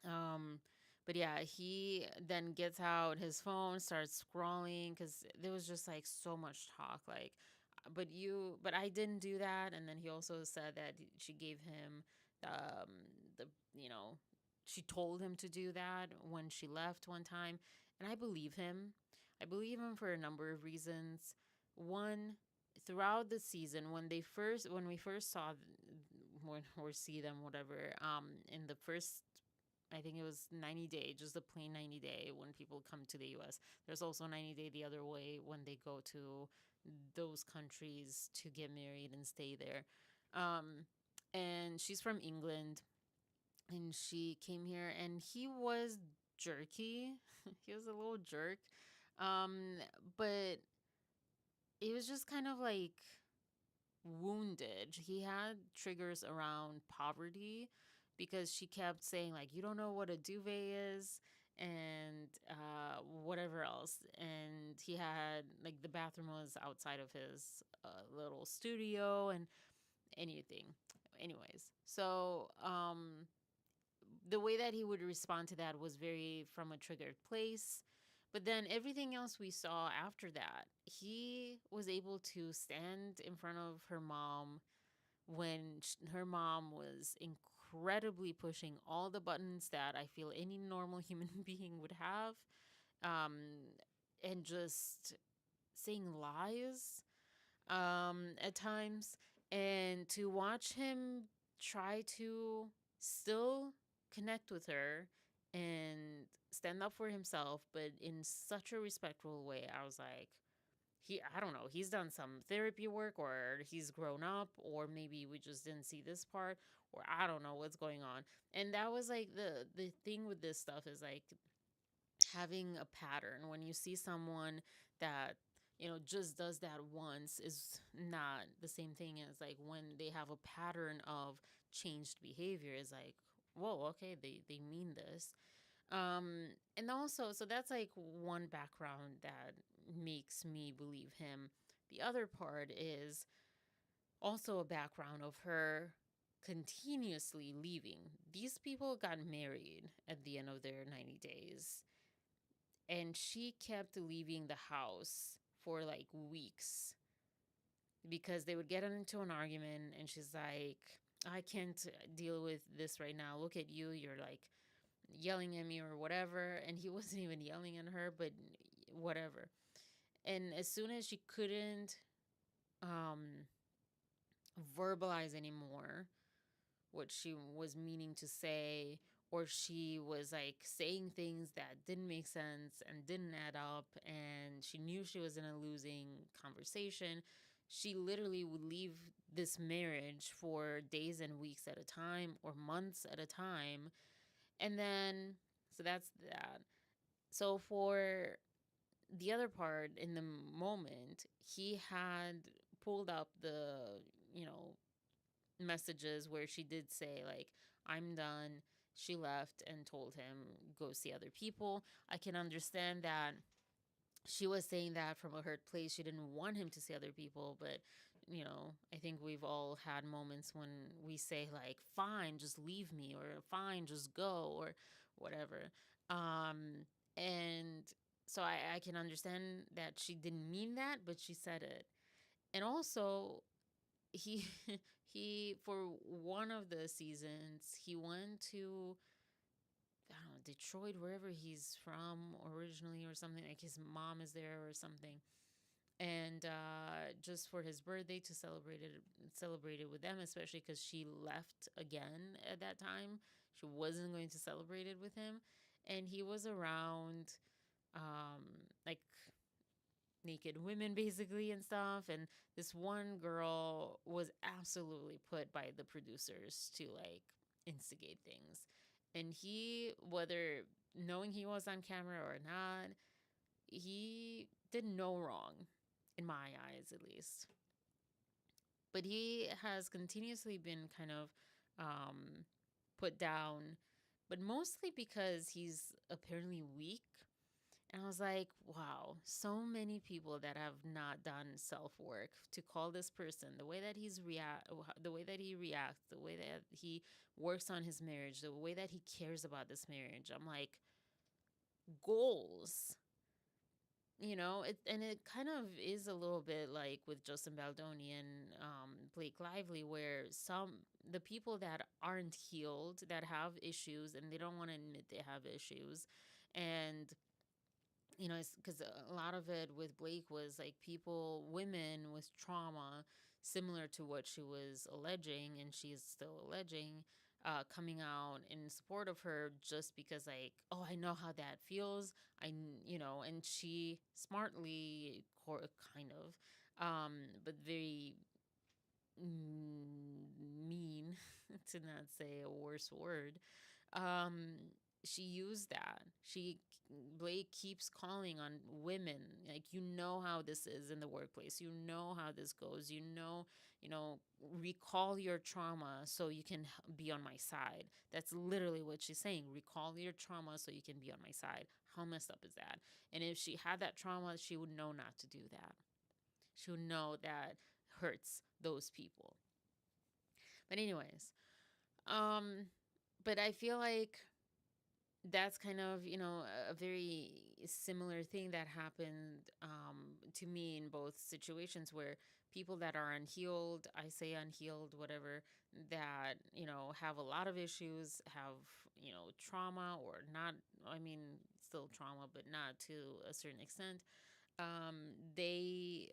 Um, but yeah, he then gets out his phone, starts scrolling because there was just like so much talk. Like, but I didn't do that. And then he also said that she gave him um, the, she told him to do that when she left one time. And I believe him. I believe him for a number of reasons. One, throughout the season, when we first saw, when or see them, whatever, in the first, I think it was 90 day, just a plain 90 day when people come to the US. There's also 90 day the other way when they go to those countries to get married and stay there. Um, and she's from England, and she came here and he was jerky. He was a little jerk. Um, but it was just kind of like wounded. He had triggers around poverty because she kept saying like, you don't know what a duvet is, and whatever else. And he had like the bathroom was outside of his little studio and anything. Anyways, so the way that he would respond to that was very from a triggered place. But then everything else we saw after that, he was able to stand in front of her mom when her mom was incredibly pushing all the buttons that I feel any normal human being would have, um, and just saying lies at times. And to watch him try to still connect with her and stand up for himself, but in such a respectful way, I was like, I don't know, he's done some therapy work, or he's grown up, or maybe we just didn't see this part, or I don't know what's going on. And that was like the thing with this stuff is like having a pattern. When you see someone that just does that once is not the same thing as like when they have a pattern of changed behavior. Is like, whoa, okay, they mean this. And also, so that's like one background that makes me believe him. The other part is also a background of her continuously leaving. These people got married at the end of their 90 days, and she kept leaving the house for like weeks because they would get into an argument, and she's like, I can't deal with this right now. Look at you, you're like yelling at me or whatever. And he wasn't even yelling at her, but whatever. And as soon as she couldn't um verbalize anymore what she was meaning to say, or she was like saying things that didn't make sense and didn't add up, and she knew she was in a losing conversation, she literally would leave this marriage for days and weeks at a time, or months at a time. And then, so that's that. So for the other part, in the moment, he had pulled up the, you know, messages where she did say, like, I'm done. She left and told him, go see other people. I can understand that she was saying that from a hurt place. She didn't want him to see other people, but I think we've all had moments when we say like, fine, just leave me, or fine, just go, or whatever. And so I can understand that she didn't mean that, but she said it. And also, he he, for one of the seasons, he went to, I don't know, Detroit, wherever he's from originally, or something. Like his mom is there or something, and just for his birthday, to celebrate it with them, especially because she left again at that time. She wasn't going to celebrate it with him, and he was around like naked women basically and stuff. And this one girl was absolutely put by the producers to like instigate things, and he, whether knowing he was on camera or not, he did no wrong, in my eyes at least. But he has continuously been kind of put down, but mostly because he's apparently weak. And I was like, wow, so many people that have not done self work, to call this person the way that the way that he reacts, the way that he works on his marriage, the way that he cares about this marriage. I'm like, goals. And it kind of is a little bit like with Justin Baldoni and Blake Lively, where the people that aren't healed, that have issues, and they don't want to admit they have issues, and it's because a lot of it with Blake was like women with trauma similar to what she was alleging, and she's still alleging, coming out in support of her, just because, like, oh, I know how that feels. And she smartly, kind of, but very mean, to not say a worse word, um, she used that. Blake keeps calling on women, like, you know how this is in the workplace. You know how this goes. Recall your trauma so you can be on my side. That's literally what she's saying. Recall your trauma so you can be on my side. How messed up is that? And if she had that trauma, she would know not to do that. She would know that hurts those people. But anyways, but I feel like that's kind of, a very similar thing that happened to me in both situations, where people that are unhealed, I say unhealed, whatever, that, have a lot of issues, have, trauma, or not, I mean, still trauma, but not to a certain extent. They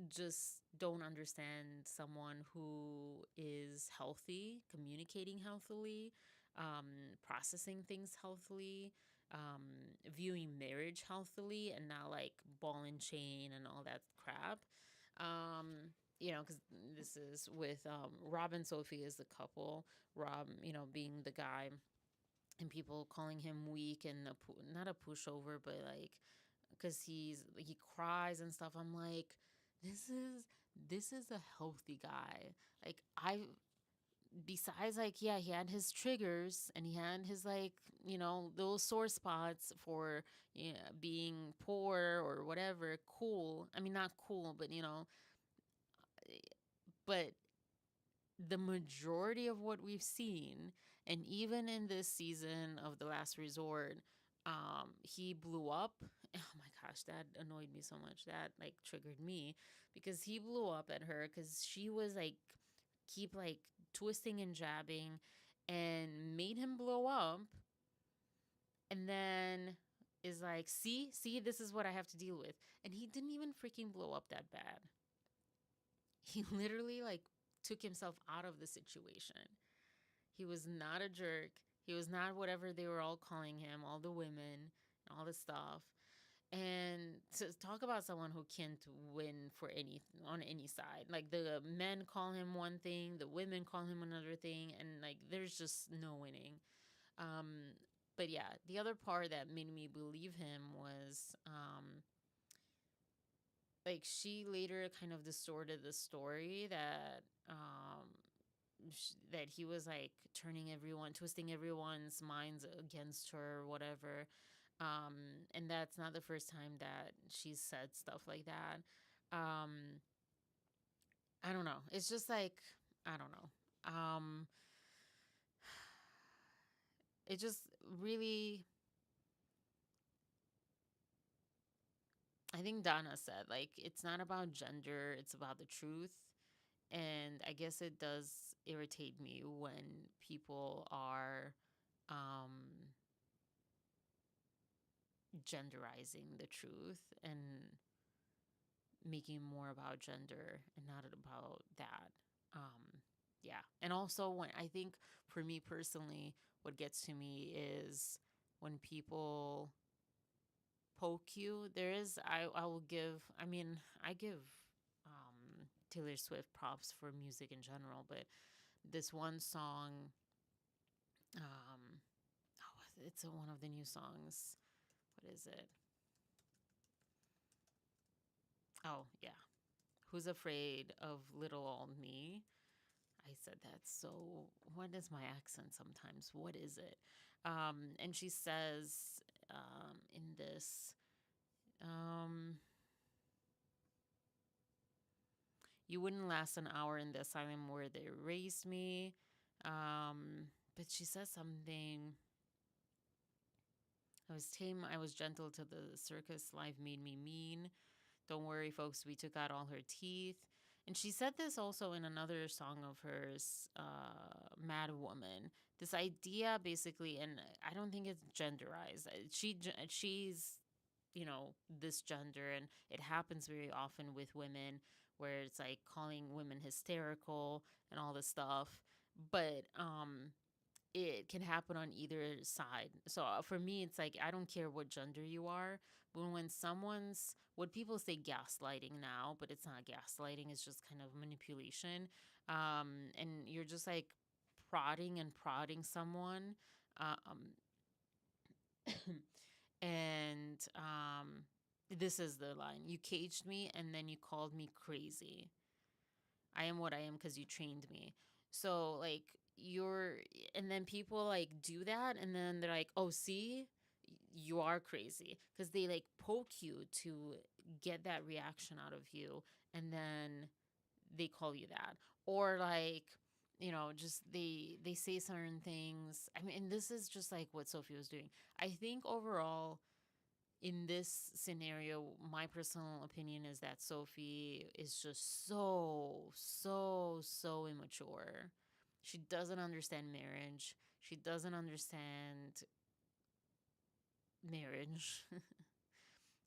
just don't understand someone who is healthy, communicating healthily, processing things healthily, viewing marriage healthily, and not like ball and chain and all that crap. Because this is with Rob and Sophie as the couple. Rob, being the guy, and people calling him weak and not a pushover, but like, because he cries and stuff. I'm like, this is a healthy guy. Like, I besides, like, yeah, he had his triggers, and he had his, like, those sore spots for, being poor or whatever. Cool, I mean, not cool, but but the majority of what we've seen, and even in this season of The Last Resort, he blew up. Oh my gosh, that annoyed me so much. That like triggered me, because he blew up at her because she was like keep like twisting and jabbing, and made him blow up. And then is like, see, this is what I have to deal with. And he didn't even freaking blow up that bad. He literally like took himself out of the situation. He was not a jerk. He was not whatever they were all calling him, all the women, and all the stuff. And to talk about someone who can't win for any on any side. Like, the men call him one thing, the women call him another thing, and like there's just no winning. Um, but yeah, the other part that made me believe him was like, she later kind of distorted the story that that he was like twisting everyone's minds against her or whatever. And that's not the first time that she's said stuff like that. um I don't know, it's just like, I don't know. It just really, I think Donna said, like, it's not about gender, it's about the truth. And I guess it does irritate me when people are um genderizing the truth and making more about gender and not about that. Um, yeah. And also, when I think, for me personally, what gets to me is when people poke you. I will give, I mean, I give Taylor Swift props for music in general, but this one song, um, it's one of the new songs. What is it? Oh, yeah. Who's Afraid of Little Old Me? I said that. So, what is my accent sometimes? What is it? And she says in this, um, you wouldn't last an hour in the asylum where they raised me. But she says something. I was tame, I was gentle till the circus life made me mean. Don't worry, folks, we took out all her teeth. And she said this also in another song of hers, Mad Woman. This idea, basically, and I don't think it's genderized. She's, this gender, and it happens very often with women, where it's like calling women hysterical and all this stuff. But it can happen on either side. So for me, it's like, I don't care what gender you are, but when someone's, what people say gaslighting now, but it's not gaslighting, it's just kind of manipulation. And you're just like prodding and prodding someone. Um, and this is the line: you caged me and then you called me crazy. I am what I am because you trained me. So like, and then people like do that, and then they're like, oh, see, you are crazy, because they like poke you to get that reaction out of you, and then they call you that. Or like, just they say certain things. I mean, and this is just like what Sophie was doing. I think overall in this scenario, my personal opinion is that Sophie is just so immature. She doesn't understand marriage. She doesn't understand marriage.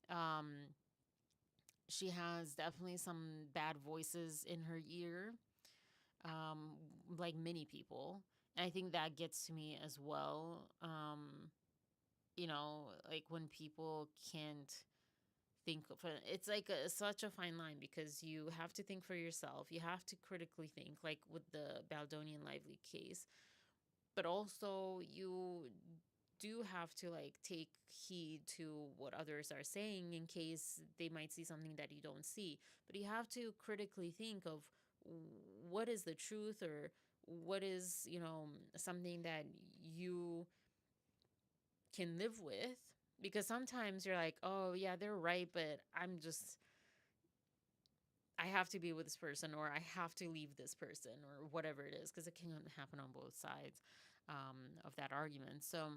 um, she has definitely some bad voices in her ear, um, like many people. And I think that gets to me as well. Like when people can't think for it's like such a fine line because you have to think for yourself. You have to critically think, like with the Baldonian Lively case, but also you do have to like take heed to what others are saying in case they might see something that you don't see. But you have to critically think of what is the truth, or what is, something that you can live with, because sometimes you're like, oh yeah, they're right, but I have to be with this person, or I have to leave this person, or whatever it is, because it can happen on both sides of that argument. So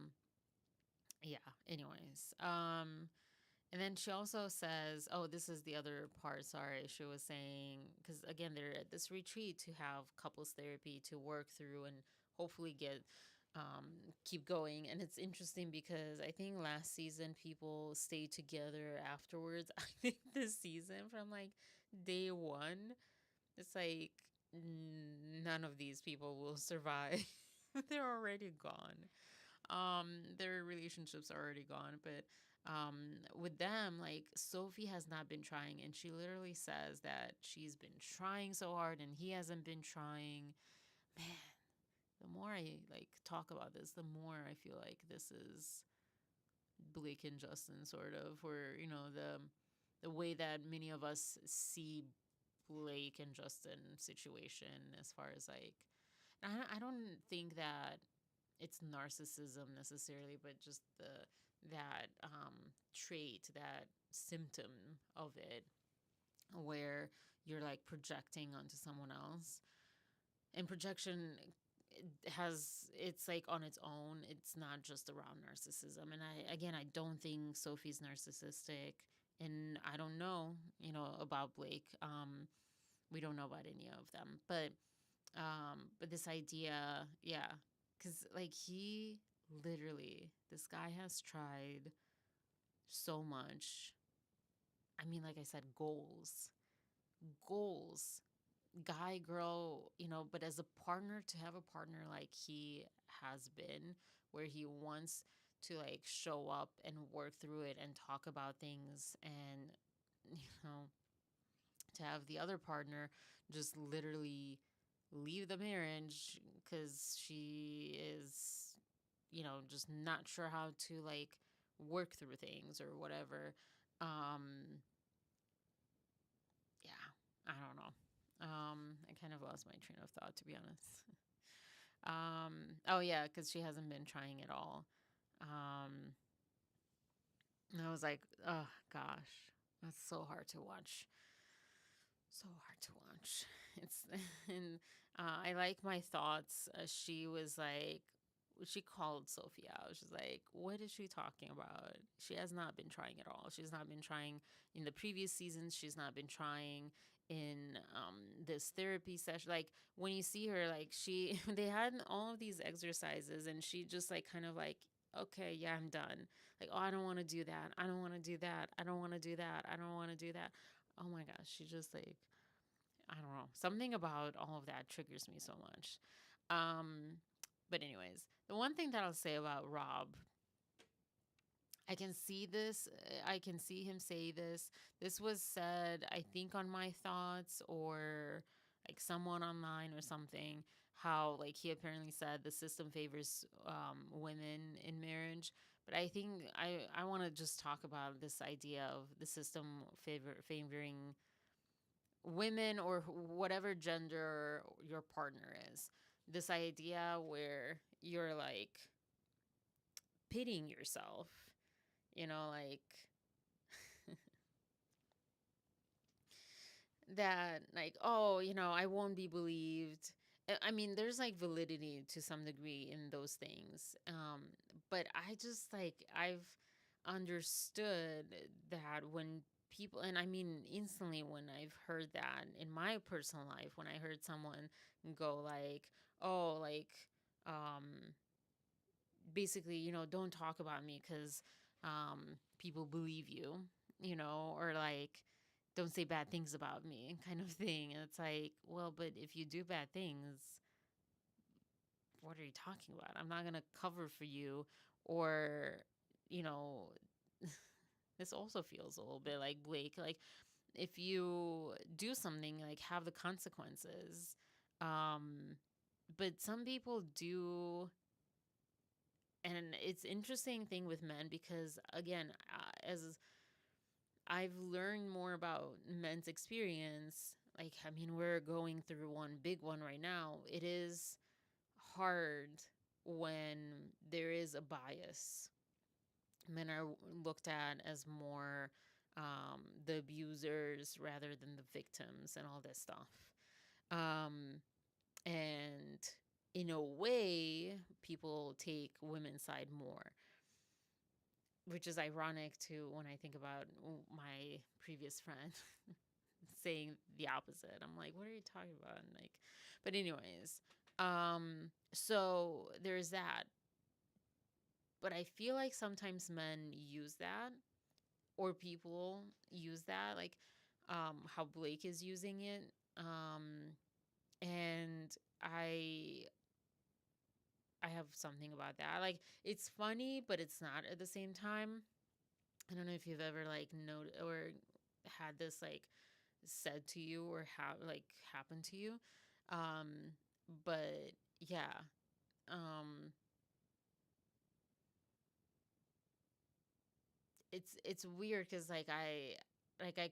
yeah, anyways. And then she also says, oh, this is the other part. Sorry. She was saying, because again, they're at this retreat to have couples therapy to work through and hopefully keep going. And it's interesting because I think last season people stayed together afterwards. I think this season, from like day one, it's like none of these people will survive. They're already gone. Their relationships are already gone. But with them, like Sophie has not been trying, and she literally says that she's been trying so hard and he hasn't been trying. Man, the more I like talk about this, the more I feel like this is Blake and Justin, sort of, where the way that many of us see Blake and Justin situation, as far as like, I don't think that it's narcissism necessarily, but just that trait, that symptom of it, where you're like projecting onto someone else. And projection it's like on its own. It's not just around narcissism. And I don't think Sophie's narcissistic, and I don't know, about Blake. We don't know about any of them, but this idea, yeah, because like he literally, this guy has tried so much. I mean, like I said, goals, guy, girl, but as a partner, to have a partner like he has been, where he wants to like show up and work through it and talk about things, and know to have the other partner just literally leave the marriage because she is, just not sure how to like work through things or whatever. Yeah, I don't know. I kind of lost my train of thought, to be honest. Oh yeah, because she hasn't been trying at all. And I was like, oh gosh, that's so hard to watch. So hard to watch. It's and I like my thoughts. She was like, she called Sophie out. She's like, what is she talking about? She has not been trying at all. She's not been trying in the previous seasons. She's not been trying in this therapy session. Like when you see her, like they had all of these exercises, and she just like kind of like, okay, yeah, I'm done. Like, oh, I don't want to do that. I don't want to do that. I don't want to do that. I don't want to do that. Oh my gosh, she just like, I don't know. Something about all of that triggers me so much. Um, but anyways, the one thing that I'll say about Rob, I can see this. I can see him say this. This was said, I think, on My Thoughts or like someone online or something. How like he apparently said the system favors women in marriage. But I think I want to just talk about this idea of the system favoring women or whatever gender your partner is. This idea where you're like pitying yourself, like that, like, oh, I won't be believed I mean, there's like validity to some degree in those things. But I just like, I've understood that when people, and I mean, instantly when I've heard that in my personal life, when I heard someone go like, oh, like, um, basically, don't talk about me because people believe you, or like, don't say bad things about me kind of thing. And it's like, well, but if you do bad things, what are you talking about? I'm not going to cover for you. Or, you know, this also feels a little bit like Blake. Like, if you do something, like, have the consequences. But some people do. And it's interesting thing with men because, again, as I've learned more about men's experience, like, I mean, we're going through one big one right now. It is hard when there is a bias. Men are looked at as more the abusers rather than the victims and all this stuff. Um, and in a way, people take women's side more, which is ironic too when I think about my previous friend saying the opposite. I'm like, what are you talking about? And like, but anyways, so there's that. But I feel like sometimes men use that, or people use that, like how Blake is using it. And I have something about that. Like, it's funny, but it's not at the same time. I don't know if you've ever like noted or had this like said to you or have like happened to you. But yeah. Um it's weird cuz like I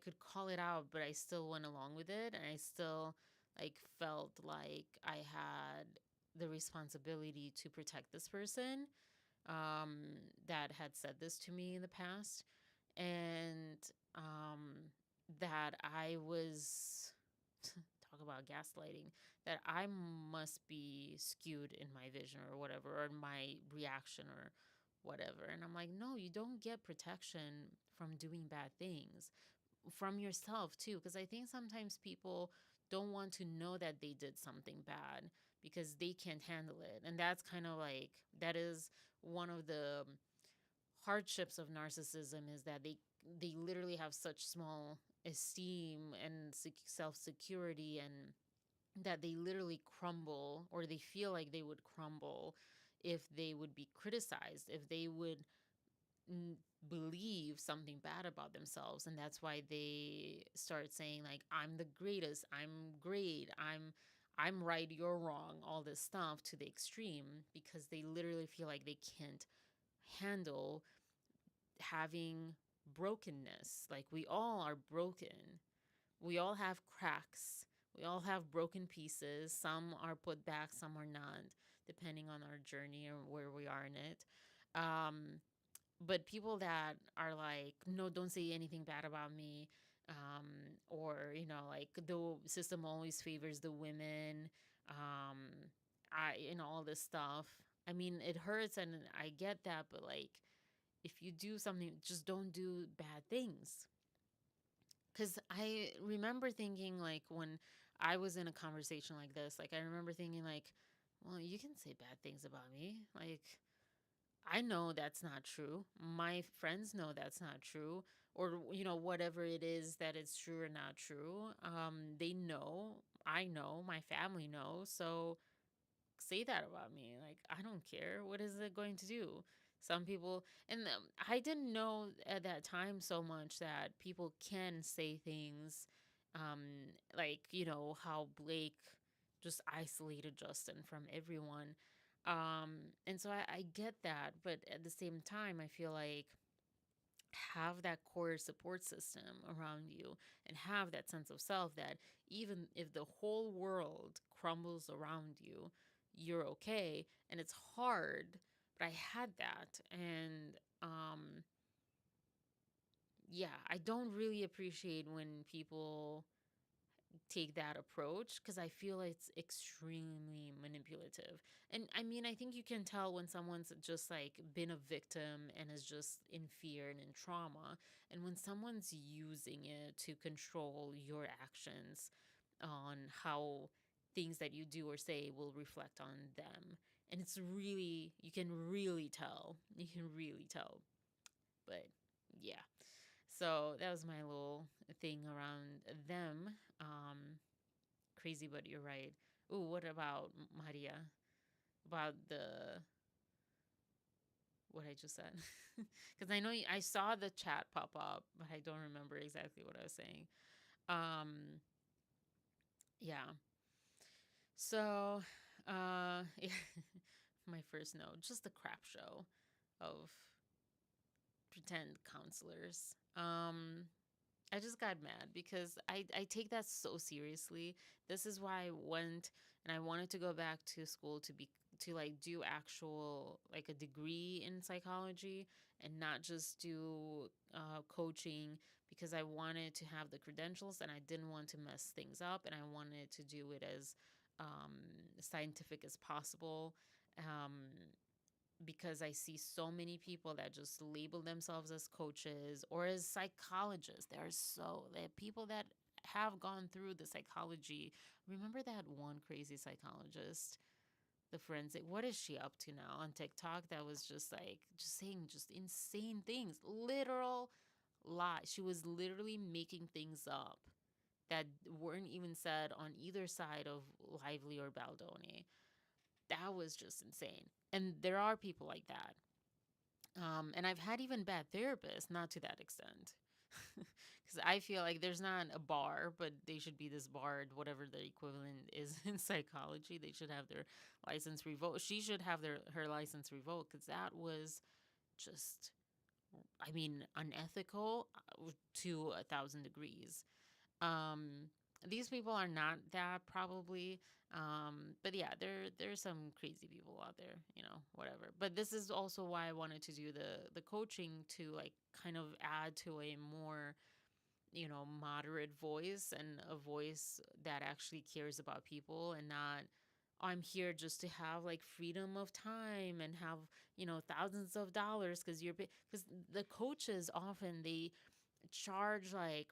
could call it out, but I still went along with it, and I still like felt like I had the responsibility to protect this person that had said this to me in the past. And that I was talk about gaslighting, that I must be skewed in my vision or whatever, or my reaction or whatever. And I'm like, no, you don't get protection from doing bad things, from yourself too, because I think sometimes people don't want to know that they did something bad because they can't handle it. And that's kind of like, that is one of the hardships of narcissism, is that they literally have such small esteem and self security, and that they literally crumble, or they feel like they would crumble if they would be criticized, if they would believe something bad about themselves. And that's why they start saying like, I'm the greatest, I'm great, I'm right, you're wrong, all this stuff to the extreme, because they literally feel like they can't handle having brokenness. Like, we all are broken. We all have cracks. We all have broken pieces. Some are put back, some are not, depending on our journey or where we are in it. Um, but people that are like, no, don't say anything bad about me, or like, the system always favors the women, all this stuff. I mean, it hurts, and I get that, but like, if you do something, just don't do bad things. Because I remember thinking, like, when I was in a conversation like this, like, I remember thinking, like, well, you can say bad things about me. Like, I know that's not true. My friends know that's not true. Or, whatever it is that it's true or not true. They know. I know. My family knows. So say that about me. Like, I don't care. What is it going to do? Some people, and I didn't know at that time so much that people can say things, like, how Blake just isolated Justin from everyone. And so I get that. But at the same time, I feel like, have that core support system around you, and have that sense of self that even if the whole world crumbles around you, you're okay. And it's hard, but I had that. And yeah, I don't really appreciate when people take that approach because I feel it's extremely manipulative. And I mean, I think you can tell when someone's just like been a victim and is just in fear and in trauma, and when someone's using it to control your actions on how things that you do or say will reflect on them. And it's really, you can really tell. You can really tell. But yeah. So that was my little thing around them. Crazy, but you're right. Ooh, what about Maria? About what I just said? Because I know I saw the chat pop up, but I don't remember exactly what I was saying. Um, yeah. So, yeah, my first note, just a crap show of pretend counselors. I just got mad because I take that so seriously. This is why I went and I wanted to go back to school to like do actual like a degree in psychology and not just do coaching, because I wanted to have the credentials and I didn't want to mess things up, and I wanted to do it as scientific as possible. Um, because I see so many people that just label themselves as coaches or as psychologists. There are people that have gone through the psychology. Remember that one crazy psychologist, the forensic? What is she up to now on TikTok? That was just like just saying just insane things, literal lies. She was literally making things up that weren't even said on either side of Lively or Baldoni. That was just insane. And there are people like that. And I've had even bad therapists, not to that extent. Because I feel like there's not a bar, but they should be disbarred, whatever the equivalent is in psychology. They should have their license revoked. She should have her license revoked, because that was just, I mean, unethical to 1,000 degrees. Um, these people are not that, probably. But yeah, there's some crazy people out there, whatever. But this is also why I wanted to do the coaching, to like kind of add to a more, moderate voice, and a voice that actually cares about people, and not, "Oh, I'm here just to have like freedom of time and have, thousands of dollars," because the coaches often they charge like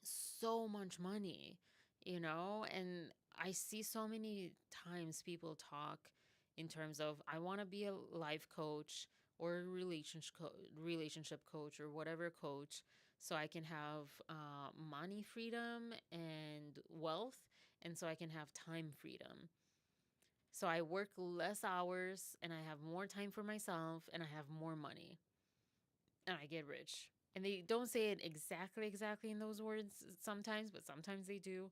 so much money, and I see so many times people talk in terms of, "I want to be a life coach or a relationship coach or whatever coach, so I can have money freedom and wealth, and so I can have time freedom. So I work less hours and I have more time for myself and I have more money and I get rich." And they don't say it exactly in those words sometimes, but sometimes they do.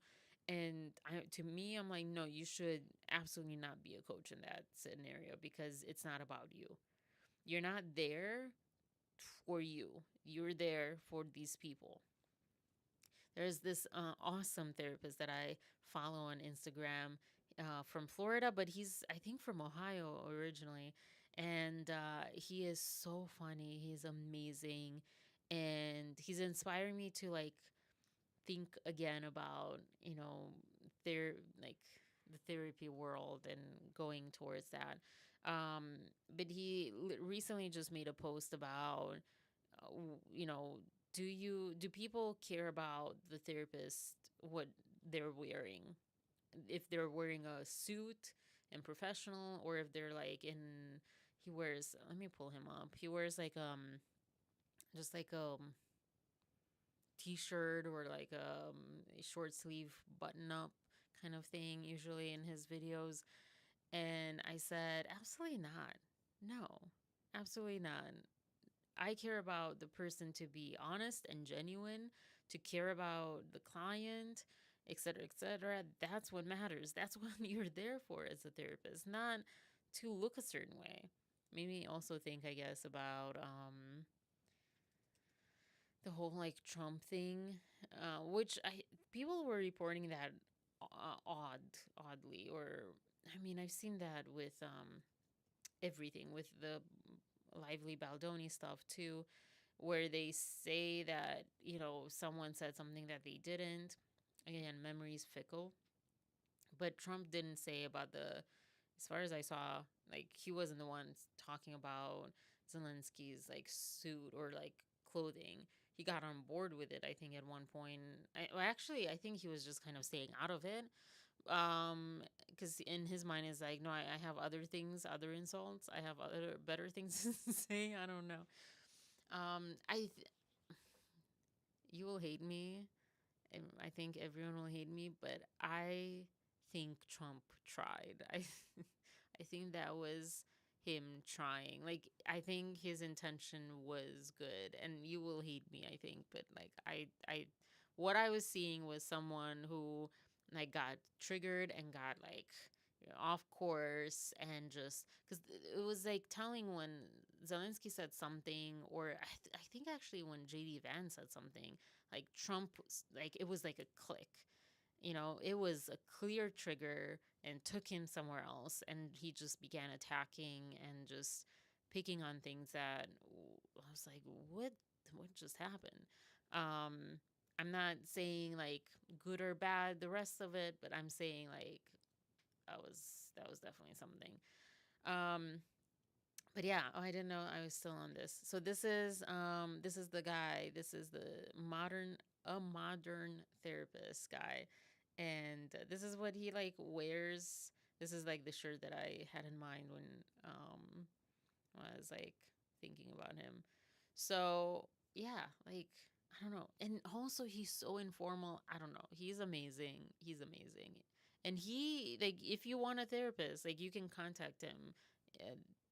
And to me, I'm like, no, you should absolutely not be a coach in that scenario, because it's not about you. You're not there for you. You're there for these people. There's this awesome therapist that I follow on Instagram, from Florida, but he's, I think, from Ohio originally. And he is so funny. He's amazing. And he's inspiring me to like think again about, like the therapy world and going towards that. But he recently just made a post about, you know, do people care about the therapist, what they're wearing? If they're wearing a suit and professional, or if they're like in, he wears, let me pull him up. He wears like just like t-shirt, or like a short sleeve button up kind of thing usually in his videos. And I said, absolutely not. No, absolutely not. I care about the person to be honest and genuine, to care about the client, etc., etc. That's what matters. That's what you're there for as a therapist, not to look a certain way. Made me also think, I guess, about the whole like Trump thing, which I people were reporting that oddly, or I mean, I've seen that with everything, with the Lively Baldoni stuff too, where they say that, someone said something that they didn't. again, memory's fickle. But Trump didn't say about as far as I saw, like he wasn't the one talking about Zelensky's like suit or like clothing. He got on board with it, I think, at one point. Actually, I think he was just kind of staying out of it. Because in his mind is like, no, I have other things, other insults. I have other better things to say. I don't know. You will hate me. I think everyone will hate me, but I think Trump tried. I think that was him trying. Like I think his intention was good, and you will hate me, I think, but like I what I was seeing was someone who like got triggered and got like off course and just because it was like telling when Zelensky said something, or I think actually when JD Vance said something, like Trump, like it was like a click. It was a clear trigger and took him somewhere else, and he just began attacking and just picking on things that I was like, what just happened? I'm not saying like good or bad the rest of it, but I'm saying like that was definitely something. Um, but yeah, I didn't know I was still on this. So this is the guy. This is the modern therapist guy, and this is what he like wears. This is like the shirt that I had in mind when I was like thinking about him. So yeah, like I don't know. And also he's so informal. I don't know. He's amazing. He's amazing. And he like if you want a therapist, like you can contact him.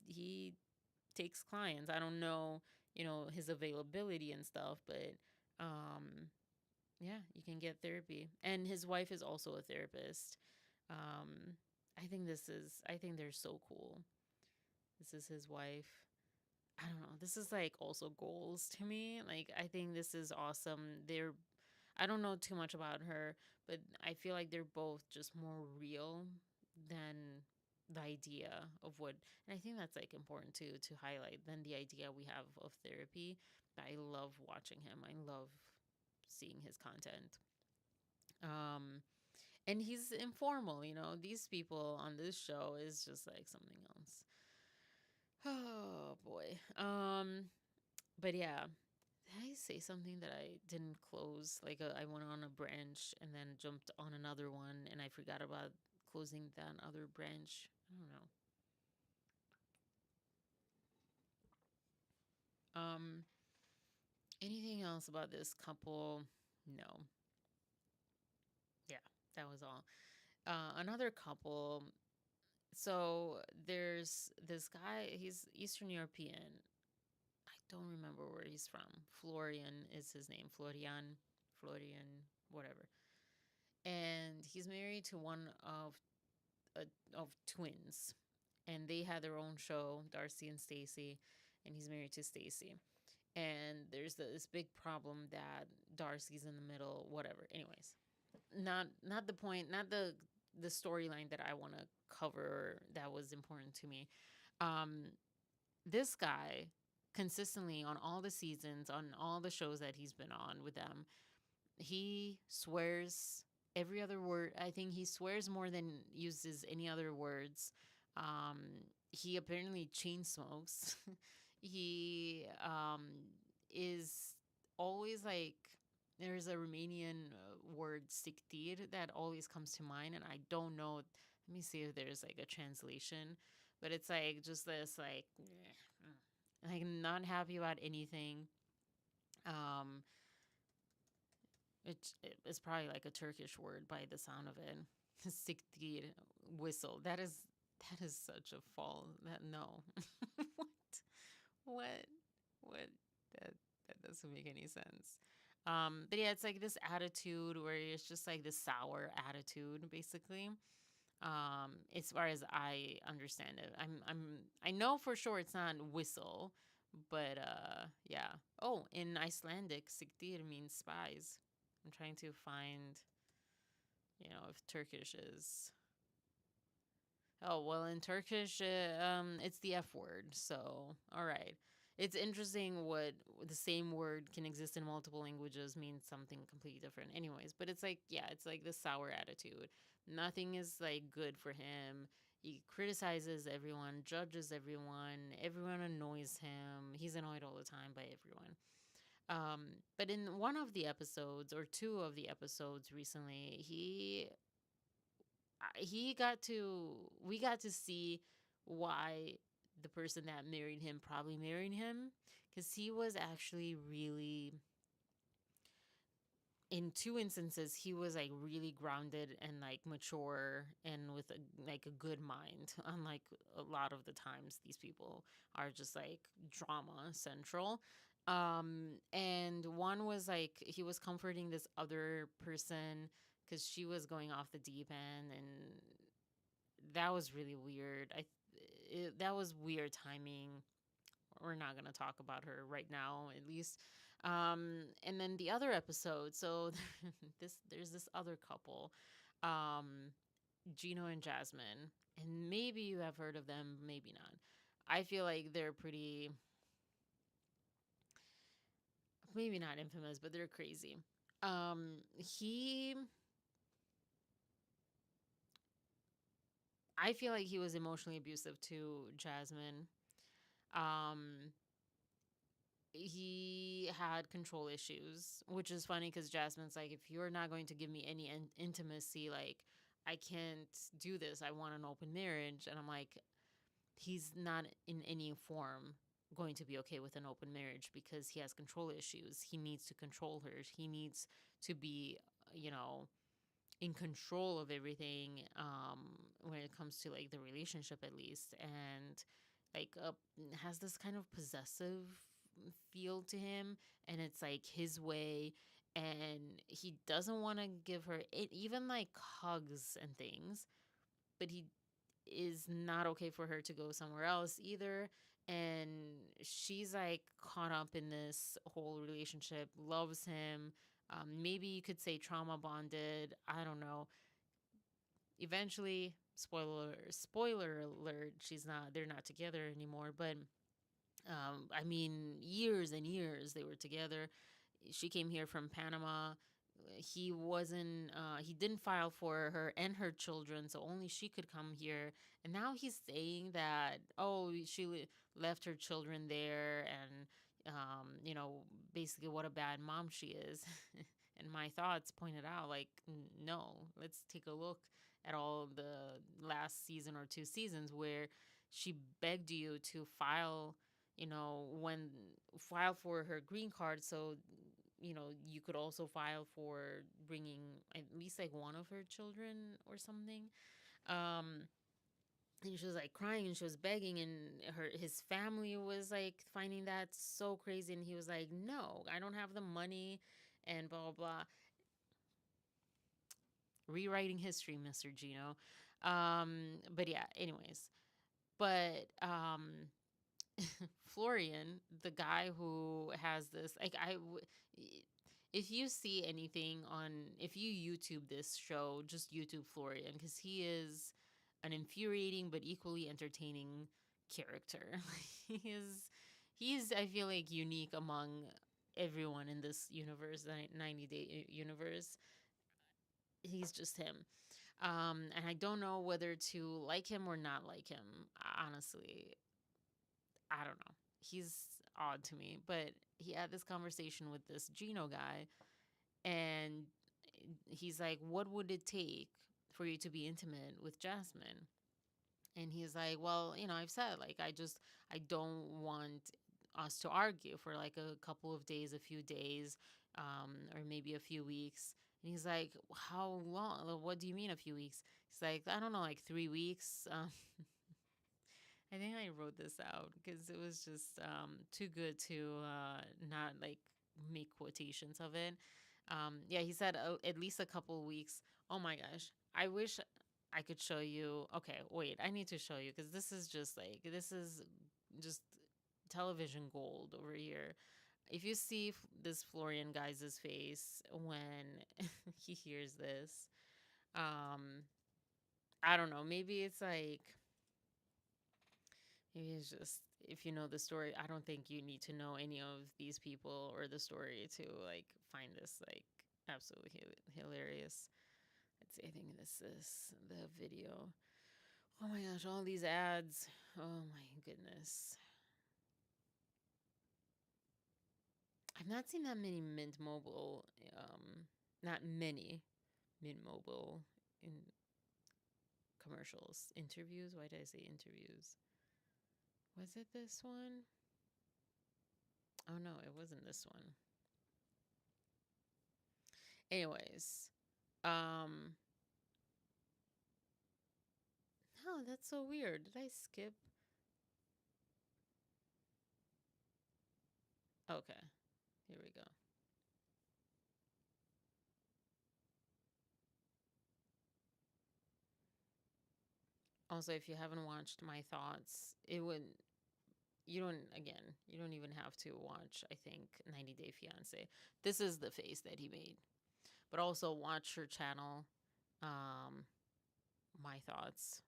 He takes clients. I don't know, his availability and stuff, but um yeah, you can get therapy. And his wife is also a therapist. Um I think they're so cool. This is his wife. I don't know. This is like also goals to me. Like I think this is awesome. I don't know too much about her, but I feel like they're both just more real than the idea of what, and I think that's like important to highlight than the idea we have of therapy. I love watching him. I love seeing his content. Um and he's informal, these people on this show is just like something else. Oh boy. But yeah, did I say something that I didn't close? Like I went on a branch and then jumped on another one, and I forgot about closing that other branch. I don't know. Um, Anything else about this couple? No. Yeah, that was all. Another couple. So there's this guy. He's Eastern European. I don't remember where he's from. Florian is his name. Florian, whatever. And he's married to one of twins, and they had their own show, Darcy and Stacy, and he's married to Stacy. And there's this big problem that Darcy's in the middle, whatever. Anyways, not the point, not the storyline that I want to cover that was important to me. Um, this guy consistently on all the seasons, on all the shows that he's been on with them, he swears every other word. I think he swears more than uses any other words. He apparently chain smokes. He is always like, there's a Romanian word siktir that always comes to mind, and I don't know. Let me see if there's like a translation, but it's like just this like not happy about anything. Um, it's probably like a Turkish word by the sound of it. Siktir, whistle. That is such a fall. That no. What? What? What? That that doesn't make any sense. But yeah, it's like this attitude where it's just like this sour attitude, basically. As far as I understand it, I know for sure it's not whistle, but yeah. Oh, in Icelandic, siktir means spies. I'm trying to find, if Turkish is. Oh, well, in Turkish, it's the F word. So, all right. it's interesting what the same word can exist in multiple languages means something completely different. Anyways, but it's like, yeah, it's like this sour attitude. Nothing is like good for him. He criticizes everyone, judges everyone. Everyone annoys him. He's annoyed all the time by everyone. But in one of the episodes or two of the episodes recently, he got to we got to see why the person that married him probably married him, because he was actually really, in two instances he was like really grounded and like mature and with like a good mind, unlike a lot of the times these people are just like drama central. And one was like he was comforting this other person because she was going off the deep end, and that was really weird. That was weird timing. We're not going to talk about her right now, at least. And then the other episode, so there's this other couple, um, Gino and Jasmine, and maybe you have heard of them, maybe not. I feel like they're pretty, maybe not infamous, but they're crazy. He, I feel like he was emotionally abusive to Jasmine. Um, he had control issues, which is funny because Jasmine's like, if you're not going to give me any intimacy, like, I can't do this. I want an open marriage. And I'm like, he's not in any form going to be okay with an open marriage because he has control issues. He needs to control her. He needs to be, you know, in control of everything, when it comes to like the relationship, at least. And like has this kind of possessive feel to him, and it's like his way, and he doesn't want to give her even like hugs and things, but he is not okay for her to go somewhere else either. And she's like caught up in this whole relationship, loves him. Maybe you could say trauma bonded. I don't know. Eventually, spoiler alert, she's not. They're not together anymore. But I mean, years and years they were together. She came here from Panama. He wasn't. He didn't file for her and her children, so only she could come here. And now he's saying that, oh, she left her children there, and you know, basically what a bad mom she is. And my thoughts pointed out like, no, let's take a look at all the last season or two seasons where she begged you to file, you know, when file for her green card, so you know you could also file for bringing at least like one of her children or something. um and she was like crying and she was begging, and his family was like finding that so crazy, and he was like, no, I don't have the money, and blah blah blah. Rewriting history, Mr. Gino. But yeah, anyways. But Florian, the guy who has this, like, if you see anything on, if you YouTube this show, just YouTube Florian, because he is an infuriating but equally entertaining character. He's, I feel like, unique among everyone in this universe, the 90 Day universe. He's just him. And I don't know whether to like him or not like him, honestly. I don't know. He's odd to me, but he had this conversation with this Gino guy, and he's like, "What would it take for you to be intimate with Jasmine?" And he's like, "Well, you know, I've said like I don't want us to argue for like a couple of days, a few days, or maybe a few weeks." And he's like, "How long? What do you mean a few weeks?" He's like, "I don't know, like 3 weeks." I think I wrote this out because it was just too good to not like make quotations of it. Yeah, he said at least a couple weeks. Oh my gosh. I wish I could show you. Okay, wait. I need to show you because this is just television gold over here. If you see this Florian guy's face when he hears this, I don't know. Maybe it's like, maybe it's just if you know the story, I don't think you need to know any of these people or the story to like find this like absolutely hilarious. Let's see, I think this is the video. Oh my gosh, all these ads. Oh my goodness. I've not seen that many Mint Mobile, not many Mint Mobile in commercials. Interviews? Why did I say interviews? Was it this one? Oh no, it wasn't this one. Anyways, oh, that's so weird. Did I skip? Okay, here we go. Also, if you haven't watched my thoughts, you don't even have to watch, I think, 90 Day Fiance. This is the face that he made. But also watch her channel, my thoughts.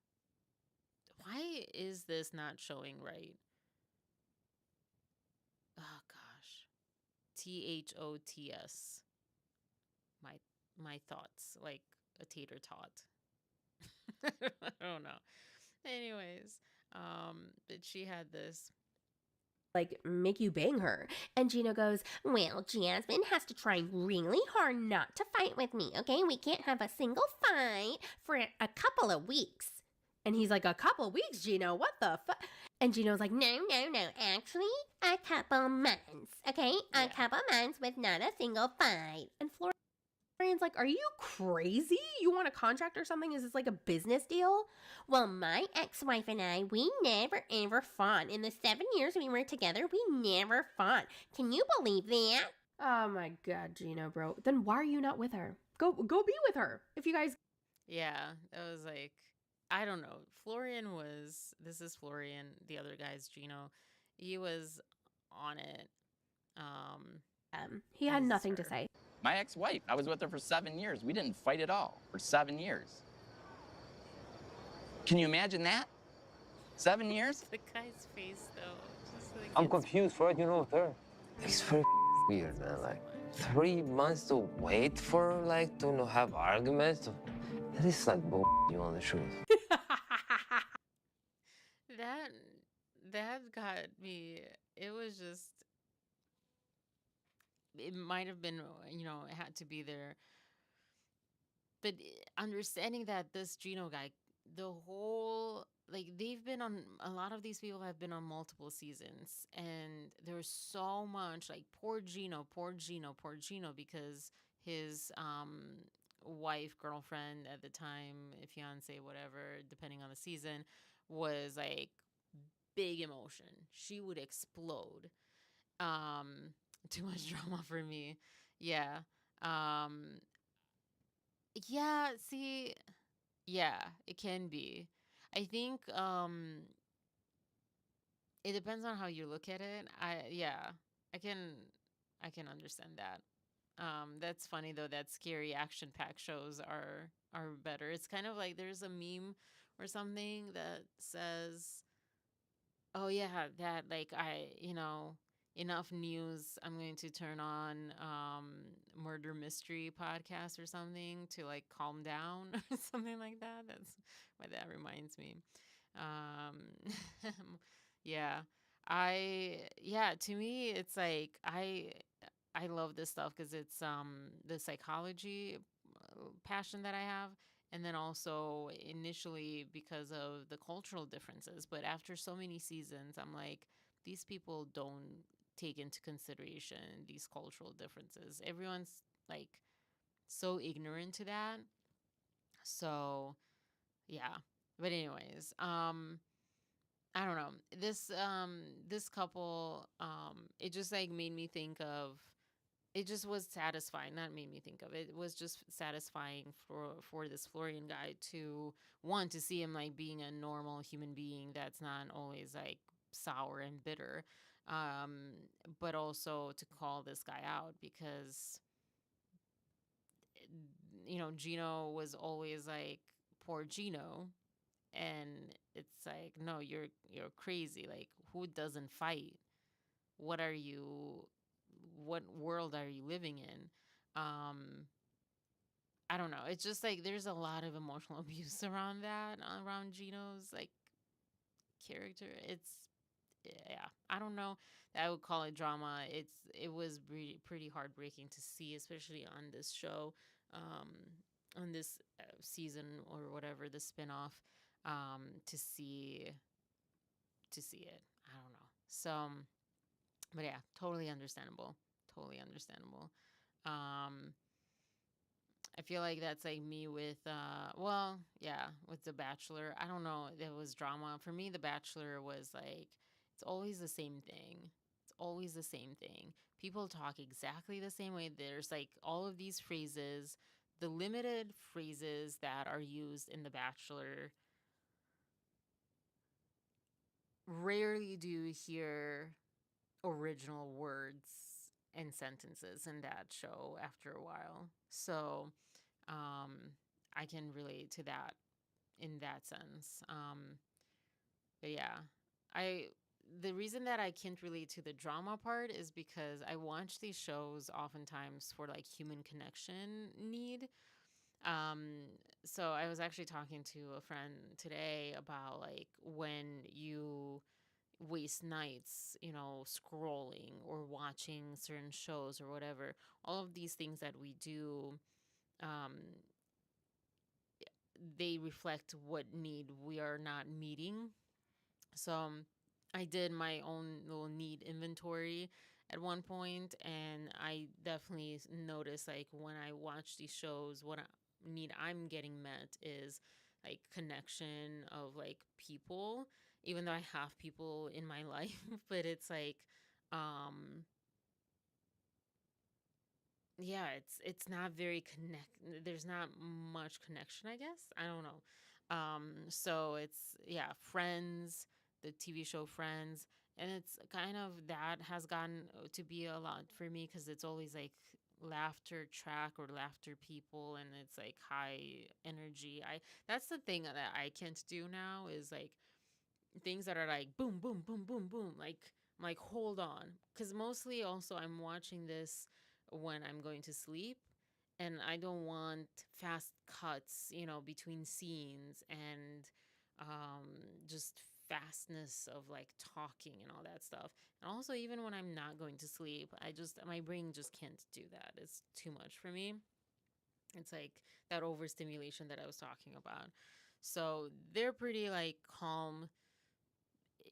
Why is this not showing right? Oh gosh. THOTS. My thoughts, like a tater tot. I don't know. Anyways, but she had this. Like, make you bang her. And Gino goes, well, Jasmine has to try really hard not to fight with me, okay? We can't have a single fight for a couple of weeks. And he's like, a couple of weeks, Gino? What the fuck? And Gino's like, no. Actually, a couple months, okay? A couple months with not a single fight. And Florian's like, are you crazy? You want a contract or something? Is this like a business deal? Well, my ex-wife and I, we never ever fought. In the 7 years we were together, we never fought. Can you believe that? Oh my God, Gino, bro. Then why are you not with her? Go be with her. If you guys... Yeah, it was like, I don't know. This is Florian, the other guy's Gino. He was on it. He had nothing to say. My ex-wife, I was with her for 7 years. We didn't fight at all for 7 years. Can you imagine that? 7 years? The guy's face, though. Just like I'm confused for it, you know, her. It's very weird, man. Like, 3 months to wait for, like, to not have arguments. That is like bull, you know the truth. That got me. It was just. It might have been, it had to be there. But understanding that this Gino guy, the whole, like, they've been on, a lot of these people have been on multiple seasons. And there's so much, like, poor Gino, because his wife, girlfriend at the time, fiance, whatever, depending on the season, was, like, big emotion. She would explode. Too much drama for me. Yeah. Yeah, see, yeah, it can be. I think it depends on how you look at it. I can understand that. That's funny though that scary action-packed shows are better. It's kind of like there's a meme or something that says, "Oh yeah, that like enough news. I'm going to turn on murder mystery podcast or something to like calm down or something like that." That's why that reminds me. Yeah. To me it's like I love this stuff because it's the psychology passion that I have, and then also initially because of the cultural differences. But after so many seasons, I'm like, these people don't take into consideration these cultural differences. Everyone's like so ignorant to that. So yeah. But anyways, I don't know. This couple, it just like made me think of, it just was satisfying, not made me think of it. It was just satisfying for this Florian guy to want to see him like being a normal human being that's not always like sour and bitter, but also to call this guy out because Gino was always like poor Gino, and it's like, no, you're crazy. Like, who doesn't fight? What world are you living in? I don't know. It's just like there's a lot of emotional abuse around that, around Gino's like character. It's yeah, I don't know. I would call it drama. It was pretty heartbreaking to see, especially on this show, um, on this season or whatever the spinoff, to see it. I don't know. So, but yeah, totally understandable. Totally understandable. Um, I feel like that's like me with well, yeah, with The Bachelor. I don't know, there was drama. For me, The Bachelor was like it's always the same thing. It's always the same thing. People talk exactly the same way. There's like all of these phrases, the limited phrases that are used in The Bachelor. Rarely do you hear original words and sentences in that show after a while. So, I can relate to that in that sense. But yeah, I the reason that I can't relate to the drama part is because I watch these shows oftentimes for like human connection need. Um, so I was actually talking to a friend today about like when you waste nights, scrolling or watching certain shows or whatever. All of these things that we do, um, they reflect what need we are not meeting. So I did my own little need inventory at one point, and I definitely noticed like when I watch these shows, need I'm getting met is like connection of like people, even though I have people in my life, but it's like, um, yeah, it's not very connect there's not much connection, I guess. I don't know. So it's yeah, Friends, the TV show Friends, and it's kind of that has gotten to be a lot for me because it's always like laughter track or laughter people, and it's like high energy. I That's the thing that I can't do now is like things that are like boom boom boom boom boom, like I'm like hold on, because mostly also I'm watching this when I'm going to sleep, and I don't want fast cuts, between scenes, and um just fastness of like talking and all that stuff. And also even when I'm not going to sleep, my brain just can't do that. It's too much for me. It's like that overstimulation that I was talking about. So they're pretty like calm.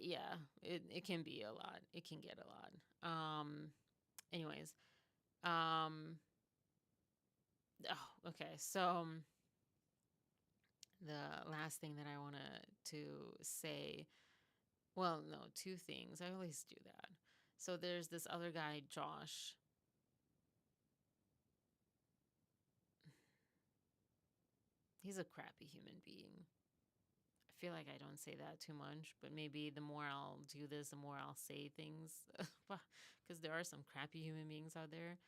Yeah, it can be a lot. It can get a lot. Anyways, um okay. So the last thing that I wanted to say, well, no, two things. I always do that. So there's this other guy, Josh. He's a crappy human being. I feel like I don't say that too much, but maybe the more I'll do this, the more I'll say things. Because there are some crappy human beings out there.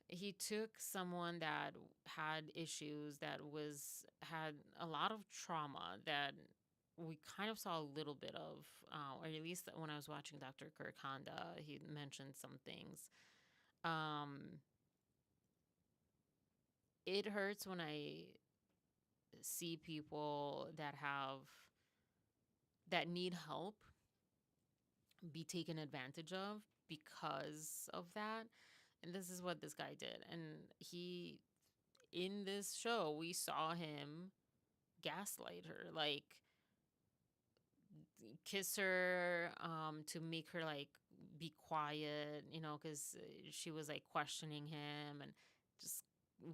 He took someone that had issues, had a lot of trauma that we kind of saw a little bit of, or at least when I was watching Dr. Kirk Honda, he mentioned some things. Um, it hurts when I see people that need help be taken advantage of because of that. And this is what this guy did. And in this show, we saw him gaslight her, like kiss her, to make her like be quiet, because she was like questioning him and just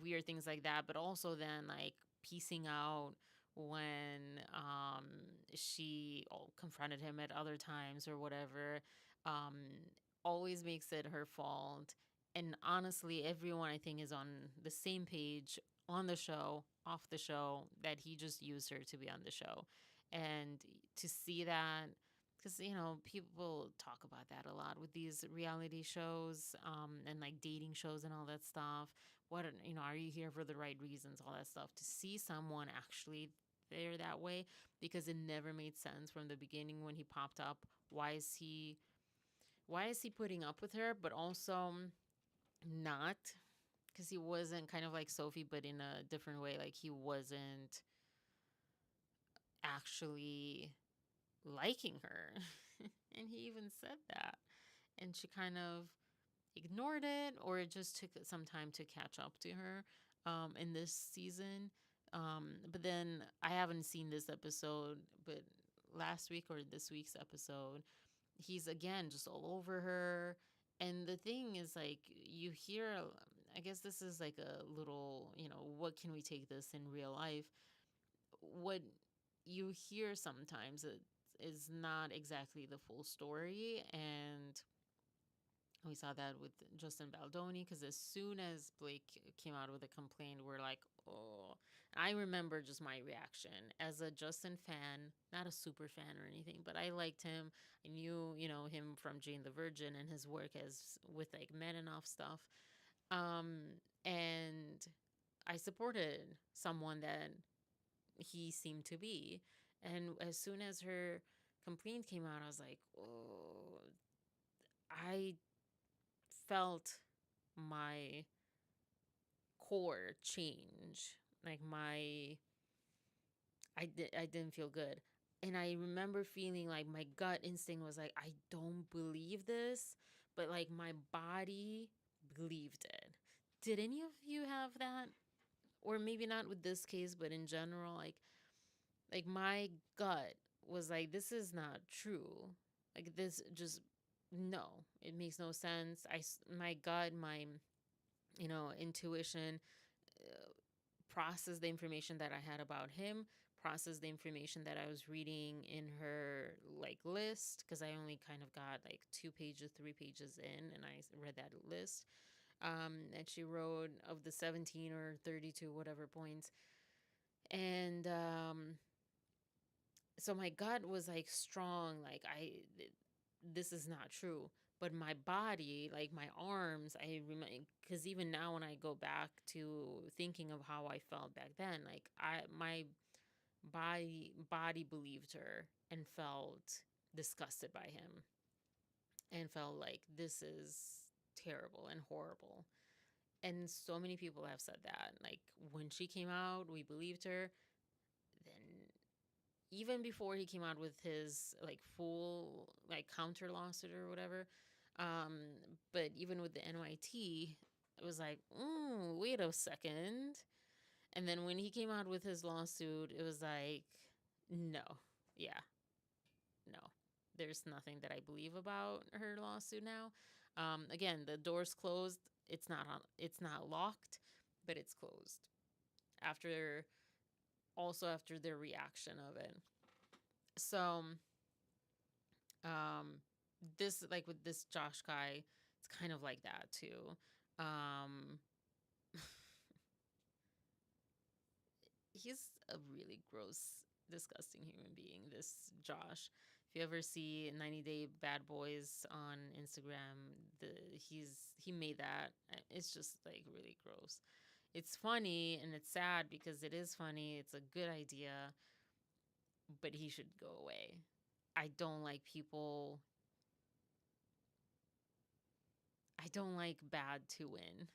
weird things like that. But also then like piecing out when she confronted him at other times or whatever, um, always makes it her fault. And honestly, everyone I think is on the same page on the show, off the show, that he just used her to be on the show. And to see that, because people talk about that a lot with these reality shows, and like dating shows and all that stuff. What are you here for the right reasons, all that stuff. To see someone actually there that way, because it never made sense from the beginning when he popped up. Why is he putting up with her, but also not, because he wasn't kind of like Sophie, but in a different way. Like, he wasn't actually liking her. And he even said that. And she kind of ignored it, or it just took some time to catch up to her in this season. But then I haven't seen this episode, but last week or this week's episode, he's again just all over her. And the thing is, like, you hear, I guess this is like a little, what can we take this in real life? What you hear sometimes is not exactly the full story. And we saw that with Justin Baldoni, because as soon as Blake came out with a complaint, we're like, oh. I remember just my reaction as a Justin fan, not a super fan or anything, but I liked him. I knew, him from Jane the Virgin and his work as with like Meninoff stuff. And I supported someone that he seemed to be. And as soon as her complaint came out, I was like, oh, I felt my core change. Like I didn't feel good. And I remember feeling like my gut instinct was like, I don't believe this, but like my body believed it. Did any of you have that? Or maybe not with this case, but in general, like my gut was like, this is not true. Like, this just, no, it makes no sense. My gut, my intuition, processed the information that I had about him, processed the information that I was reading in her like list, because I only kind of got like 2 pages, 3 pages in, and I read that list. And she wrote of the 17 or 32 whatever points. And so my gut was like strong, like this is not true. But my body, like my arms, I remember, because even now when I go back to thinking of how I felt back then, like my body believed her and felt disgusted by him and felt like this is terrible and horrible. And so many people have said that. Like, when she came out, we believed her. Then even before he came out with his like full like counter lawsuit or whatever, but even with the NYT, it was like, wait a second. And then when he came out with his lawsuit, it was like, no, yeah, no, there's nothing that I believe about her lawsuit now. Again, the door's closed. It's not locked, but it's closed after their reaction of it. So this, like with this Josh guy, it's kind of like that too. He's a really gross, disgusting human being, this Josh. If you ever see 90 Day Bad Boys on Instagram, he made that. It's just like really gross. It's funny and it's sad because it is funny. It's a good idea, but he should go away. I don't like people. I don't like bad to win.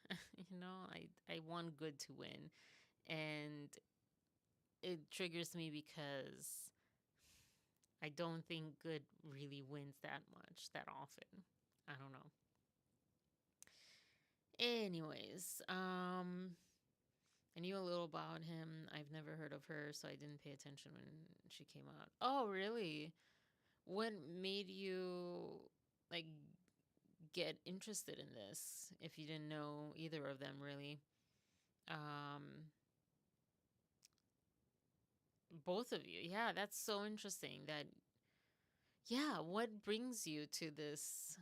I want good to win. And it triggers me because I don't think good really wins that much, that often. I don't know. Anyways, I knew a little about him. I've never heard of her, so I didn't pay attention when she came out. Oh, really? What made you like get interested in this if you didn't know either of them really? Both of you. Yeah, that's so interesting. What brings you to this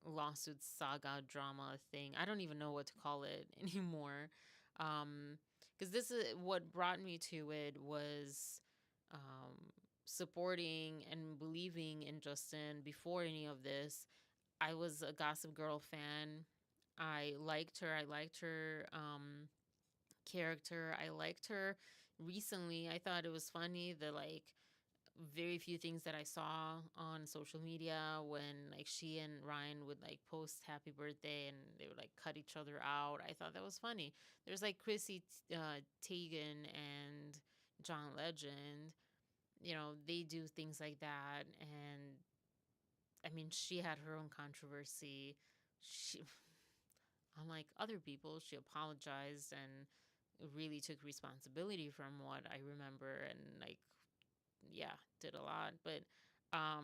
lawsuit saga drama thing? I don't even know what to call it anymore. Because this is what brought me to it was supporting and believing in Justin before any of this. I was a Gossip Girl fan. I liked her. I liked her character. I liked her recently I thought it was funny the like very few things that I saw on social media when like she and Ryan would like post happy birthday and they would like cut each other out. I thought that was funny. There's like Teigen and John Legend, they do things like that. And I mean, she had her own controversy. She, unlike other people, she apologized and really took responsibility from what I remember, and like, yeah, did a lot. But I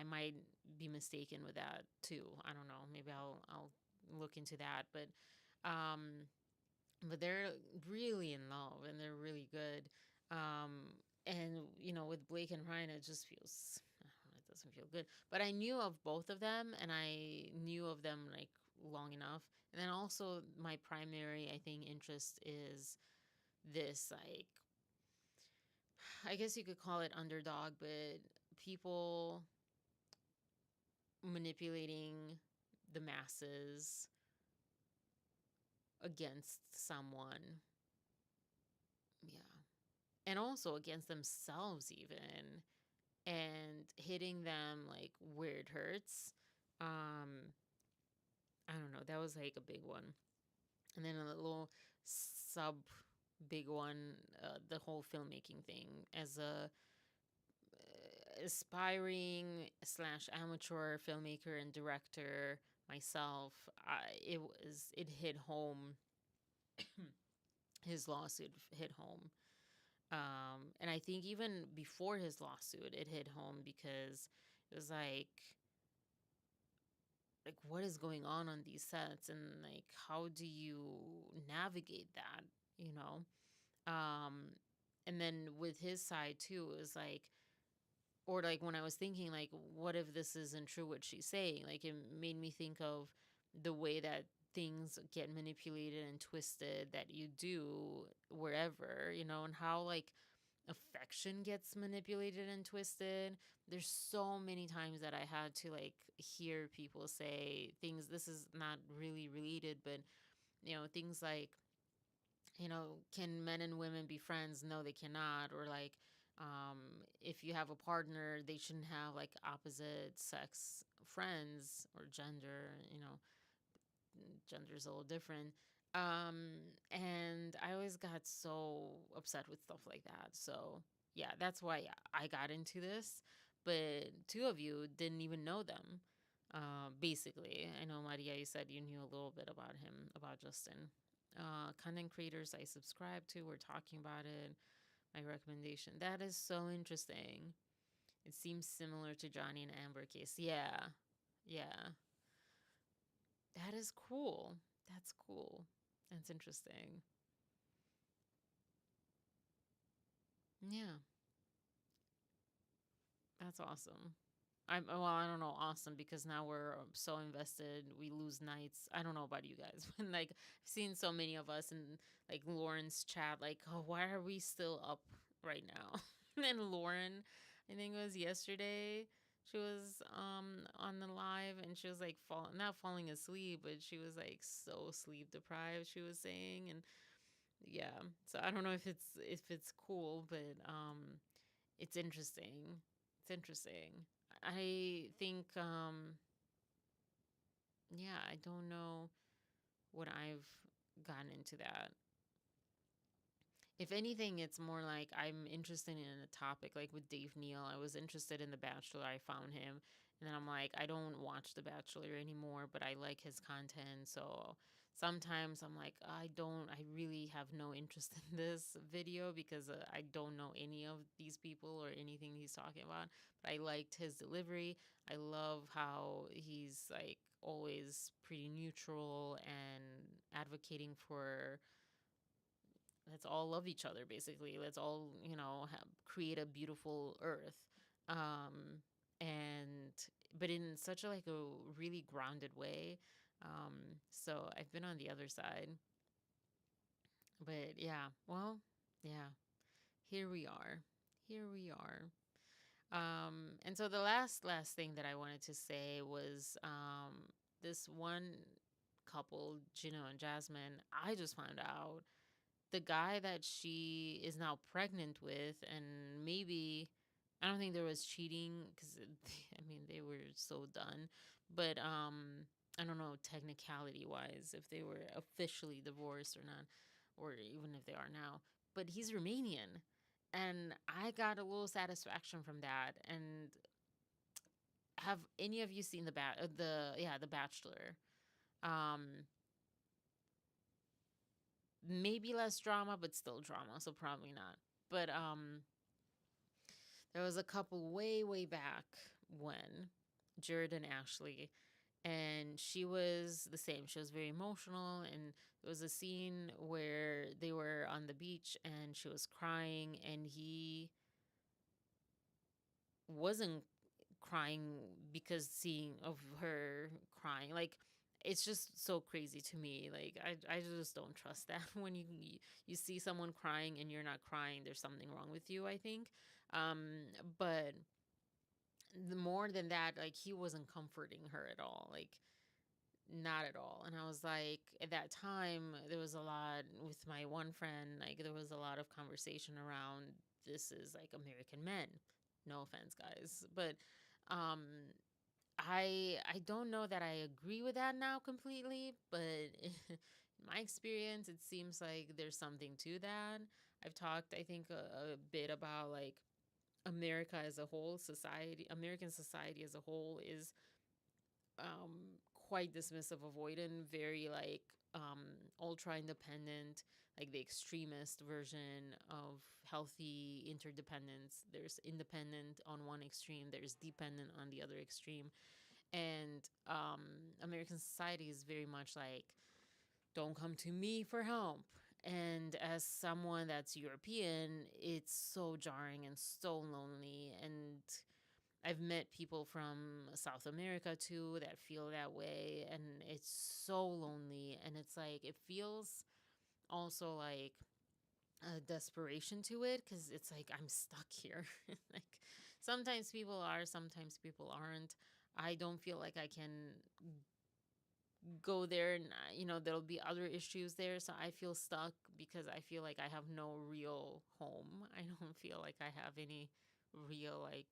might be mistaken with that too. I don't know. Maybe I'll look into that. But they're really in love and they're really good. And with Blake and Ryan, it just feels, I don't know, it doesn't feel good. But I knew of both of them, and I knew of them like long enough. And then also my primary, I think, interest is this, like, I guess you could call it underdog, but people manipulating the masses against someone. Yeah. And also against themselves, even, and hitting them like where it hurts. I don't know. That was like a big one. And then a little sub big one, the whole filmmaking thing. As a aspiring slash amateur filmmaker and director myself, it hit home. His lawsuit hit home. And I think even before his lawsuit, it hit home because it was like what is going on these sets, and like how do you navigate that, you know? And then with his side too, it was like, or like when I was thinking like, what if this isn't true what she's saying? Like it made me think of the way that things get manipulated and twisted that you do wherever, and how like affection gets manipulated and twisted. There's so many times that I had to like hear people say things, this is not really related, but things like, can men and women be friends? No, they cannot. Or like, if you have a partner, they shouldn't have like opposite sex friends, or gender's a little different. And I always got so upset with stuff like that. So yeah, that's why I got into this. But two of you didn't even know them. Basically, I know, Maria, you said you knew a little bit about him, about Justin. Content creators I subscribe to were talking about it. My recommendation. That is so interesting. It seems similar to Johnny and Amber case. Yeah. Yeah. That is cool. That's cool. That's interesting. Yeah. That's awesome. I don't know, awesome, because now we're so invested. We lose nights. I don't know about you guys, but like I've seen so many of us in like Lauren's chat, like, oh, why are we still up right now? And Lauren, I think it was yesterday, she was on the live, and she was like not falling asleep, but she was like so sleep deprived, she was saying. And yeah, so I don't know if it's cool, but it's interesting. It's interesting. I think, yeah, I don't know what I've gotten into that. If anything, it's more like I'm interested in a topic. Like with Dave Neal, I was interested in The Bachelor. I found him. And then I'm like, I don't watch The Bachelor anymore, but I like his content. So sometimes I'm like, I really have no interest in this video because I don't know any of these people or anything he's talking about. But I liked his delivery. I love how he's like always pretty neutral and advocating for, let's all love each other, basically. Let's all, create a beautiful earth. Um, and, but in such a, like a really grounded way. So I've been on the other side. But yeah, well, yeah, here we are. Here we are. And so the last thing that I wanted to say was this one couple, Gino and Jasmine, I just found out the guy that she is now pregnant with, and maybe I don't think there was cheating because I mean they were so done, but I don't know technicality wise if they were officially divorced or not, or even if they are now. But he's Romanian, and I got a little satisfaction from that. And have any of you seen the Bachelor? Um, maybe less drama, but still drama, so probably not. But there was a couple way back when Jared and Ashley, and she was the same. She was very emotional, and there was a scene where they were on the beach and she was crying, and he wasn't crying because seeing of her crying. Like, it's just so crazy to me. Like, I just don't trust that. When you see someone crying and you're not crying, there's something wrong with you, I think. But the more than that, like, he wasn't comforting her at all. Like, not at all. And I was like, at that time, there was a lot with my one friend, like, there was a lot of conversation around this is like American men. No offense, guys. But um I don't know that I agree with that now completely, but in my experience, it seems like there's something to that. I've talked, I think, a bit about like America as a whole, American society as a whole is quite dismissive, avoidant, very like ultra independent, like the extremist version of healthy interdependence. There's independent on one extreme, there's dependent on the other extreme. And American society is very much like, don't come to me for help. And as someone that's European, it's so jarring and so lonely. And I've met people from South America too that feel that way. And it's so lonely. And it's like, it feels also like a desperation to it, because it's like, I'm stuck here. Like, sometimes people are, sometimes people aren't. I don't feel like I can go there, and there'll be other issues there, so I feel stuck because I feel like I have no real home. I don't feel like I have any real like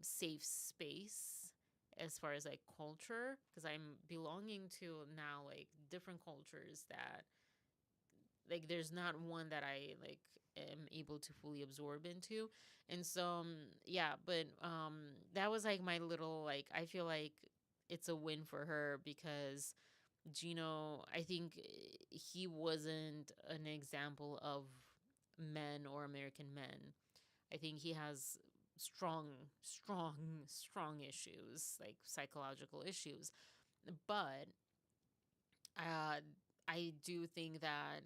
safe space as far as like culture, because I'm belonging to now like different cultures that like there's not one that I like am able to fully absorb into. And so yeah, but that was like my little, like, I feel like it's a win for her because Gino, I think he wasn't an example of men or American men. I think he has strong issues, like psychological issues. But uh I do think that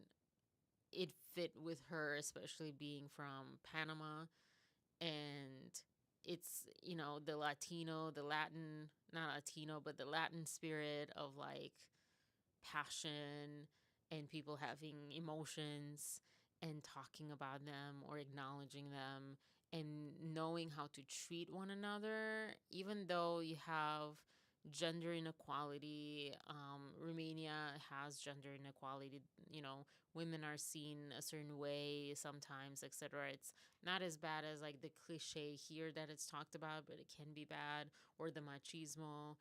it fit with her, especially being from Panama. And it's, the Latino, the Latin, not Latino, but the Latin spirit of like passion and people having emotions and talking about them or acknowledging them and knowing how to treat one another, even though you have gender inequality. Romania has gender inequality. Women are seen a certain way sometimes, etc. It's not as bad as like the cliche here that it's talked about, but it can be bad, or the machismo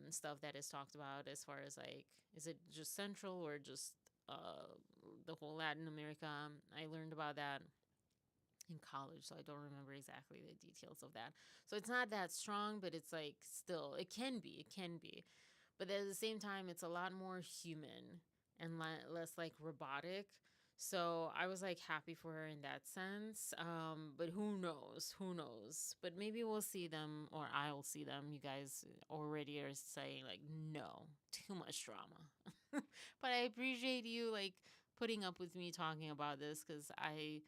stuff that is talked about, as far as like, is it just central or just uh, the whole Latin America? I learned about that in college, so I don't remember exactly the details of that. So it's not that strong, but it's like still, it can be. But at the same time, it's a lot more human and less like robotic. So I was like happy for her in that sense. But who knows? Who knows? But maybe we'll see them, or I'll see them. You guys already are saying like, no, too much drama. But I appreciate you like putting up with me talking about this, because I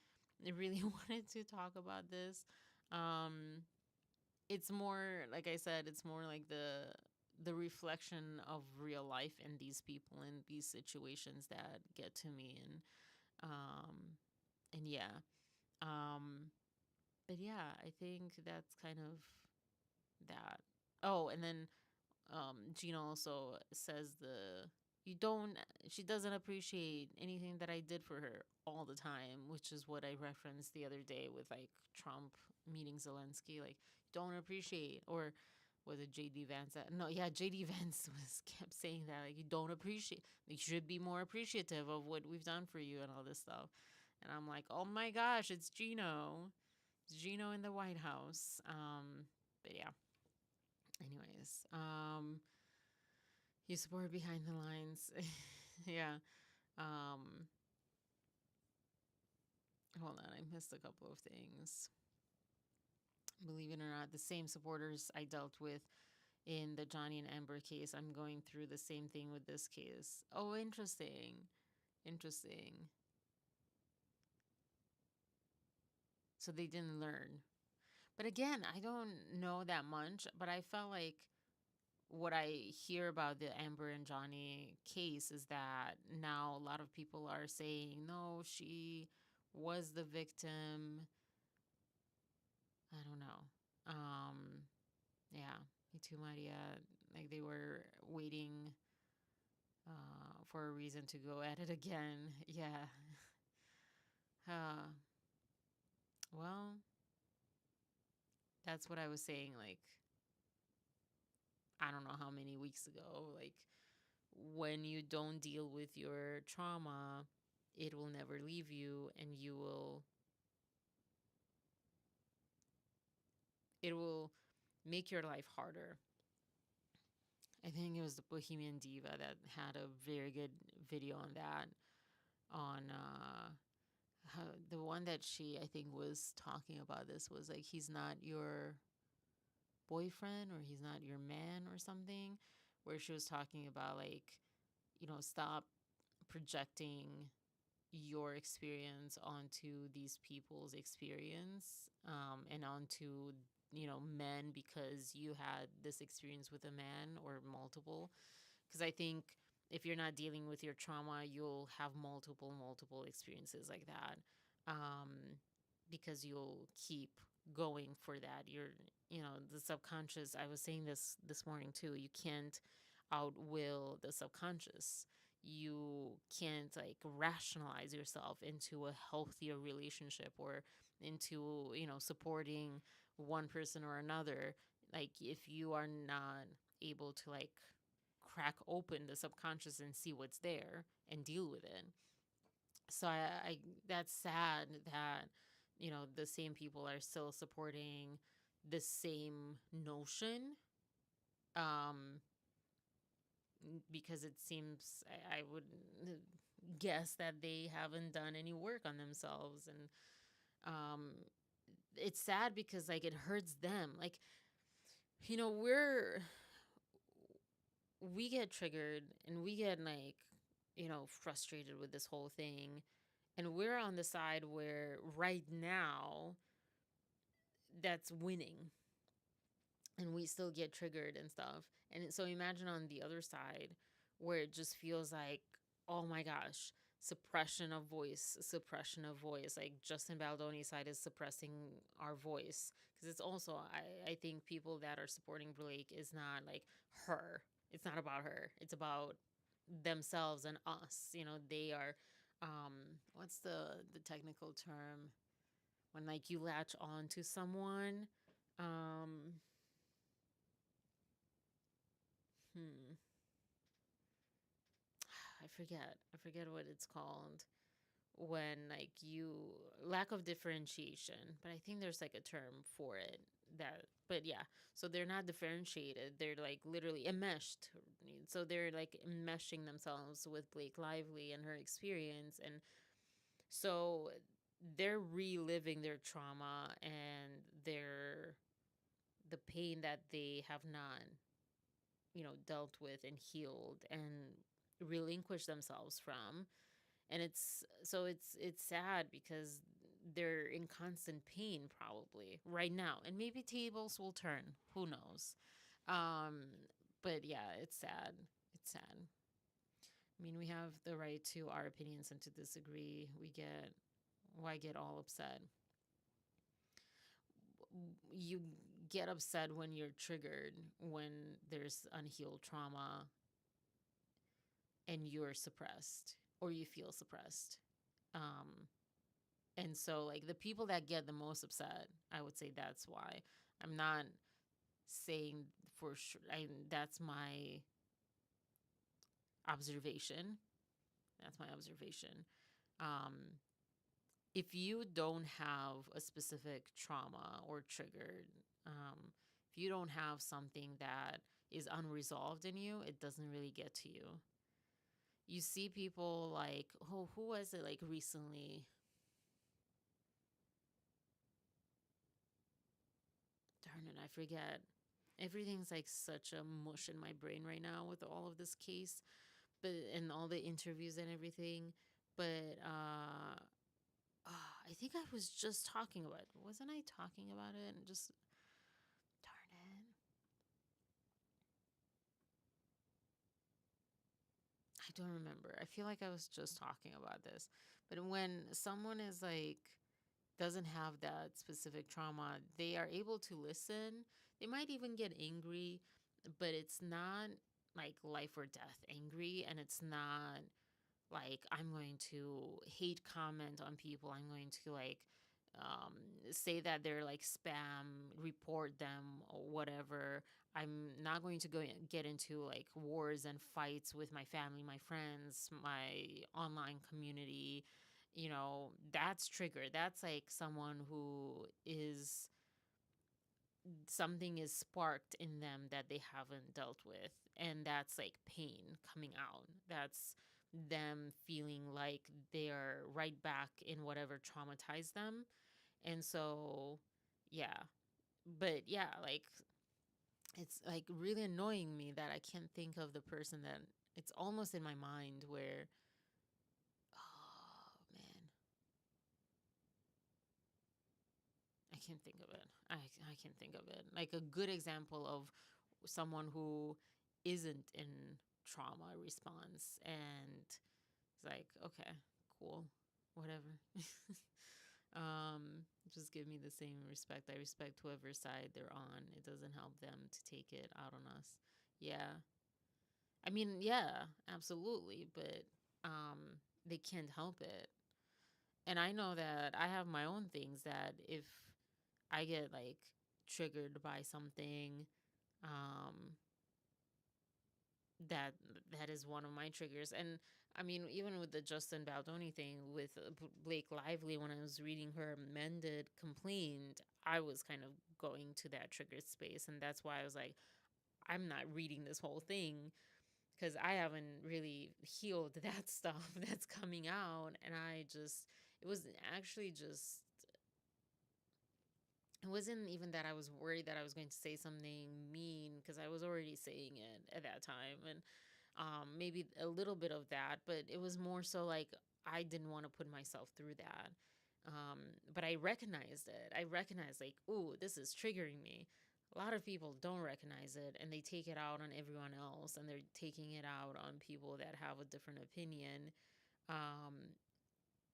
really wanted to talk about this. Um, it's more, like I said, it's more like the reflection of real life and these people in these situations that get to me. And yeah. um but yeah, I think that's kind of that. Oh, and then Gina also says she doesn't appreciate anything that I did for her all the time, which is what I referenced the other day with like Trump meeting Zelensky. Like, don't appreciate, or was it JD Vance? No, yeah, JD Vance kept saying that, like, you don't appreciate, you should be more appreciative of what we've done for you and all this stuff. And I'm like, oh my gosh, it's Gino. It's Gino in the White House. But yeah. Anyways, you support behind the lines. Yeah. Hold on, I missed a couple of things. Believe it or not, the same supporters I dealt with in the Johnny and Amber case, I'm going through the same thing with this case. Oh, interesting. Interesting. So they didn't learn. But again, I don't know that much, but I felt like what I hear about the Amber and Johnny case is that now a lot of people are saying, no, she was the victim. I don't know. Yeah, me too, Maria. Like they were waiting for a reason to go at it again. Yeah. Uh, well, that's what I was saying. Like, I don't know how many weeks ago. Like, when you don't deal with your trauma, it will never leave you, and it will make your life harder. I think it was the Bohemian Diva that had a very good video on that. On the one that I think was talking about this was like, he's not your boyfriend or he's not your man or something, where she was talking about like, stop projecting your experience onto these people's experience, and onto men, because you had this experience with a man or multiple. Because I think if you're not dealing with your trauma, you'll have multiple experiences like that, because you'll keep going for that. The subconscious, I was saying this morning too, you can't outwill the subconscious. You can't like rationalize yourself into a healthier relationship, or into supporting one person or another, like if you are not able to like crack open the subconscious and see what's there and deal with it. So I that's sad that the same people are still supporting the same notion, um because it seems, I would guess that they haven't done any work on themselves. And it's sad because like it hurts them. Like, we get triggered and we get like frustrated with this whole thing, and we're on the side where right now that's winning, and we still get triggered and stuff. And so imagine on the other side where it just feels like, oh my gosh, suppression of voice. Like Justin Baldoni's side is suppressing our voice, because it's also, I think people that are supporting Blake is not like her. It's not about her. It's about themselves and us. They are, what's the technical term when like you latch on to someone. um Hmm. I forget what it's called, when like you lack of differentiation, but I think there's like a term for it. That But yeah, so they're not differentiated, they're like literally enmeshed. So they're like enmeshing themselves with Blake Lively and her experience, and so they're reliving their trauma and the pain that they have not dealt with and healed and relinquished themselves from. And it's sad because they're in constant pain probably right now, and maybe tables will turn, who knows. um but yeah, it's sad. It's sad. I mean, we have the right to our opinions and to disagree. Why get all upset? You get upset when you're triggered, when there's unhealed trauma, and you're suppressed or you feel suppressed. And so like the people that get the most upset, I would say that's why. I'm not saying for sure. That's my observation. That's my observation. If you don't have a specific trauma or trigger, if you don't have something that is unresolved in you, it doesn't really get to you. You see people like, oh, who was it like recently? Darn it, I forget. Everything's like such a mush in my brain right now with all of this case, but and all the interviews and everything. But I think I was just talking about it. Wasn't I talking about it? And just darn it. I don't remember. I feel like I was just talking about this. But when someone is like doesn't have that specific trauma, they are able to listen. They might even get angry, but it's not like life or death angry, and it's not like I'm going to hate comment on people. I'm going to like say that they're like spam, report them or whatever. I'm not going to go get into like wars and fights with my family, my friends, my online community. You know, that's trigger. That's like someone who is something is sparked in them that they haven't dealt with, and that's like pain coming out. That's them feeling like they're right back in whatever traumatized them. And so yeah, but yeah, like it's like really annoying me that I can't think of the person that it's almost in my mind where oh man, I can't think of it. I can't think of it. Like a good example of someone who isn't in trauma response and it's like, okay, cool, whatever. Just give me the same respect. I respect whoever side they're on. It doesn't help them to take it out on us. Yeah. I mean, yeah, absolutely, but they can't help it. And I know that I have my own things that if I get like triggered by something, um, that that is one of my triggers. And I mean, even with the Justin Baldoni thing with Blake Lively, when I was reading her amended complaint, I was kind of going to that triggered space, and that's why I was like, I'm not reading this whole thing because I haven't really healed that stuff that's coming out. And I just, it was actually just, it wasn't even that I was worried that I was going to say something mean because I was already saying it at that time. And maybe a little bit of that, but it was more so like I didn't want to put myself through that. But I recognized it. I recognized, like, ooh, this is triggering me. A lot of people don't recognize it and they take it out on everyone else, and they're taking it out on people that have a different opinion. Um,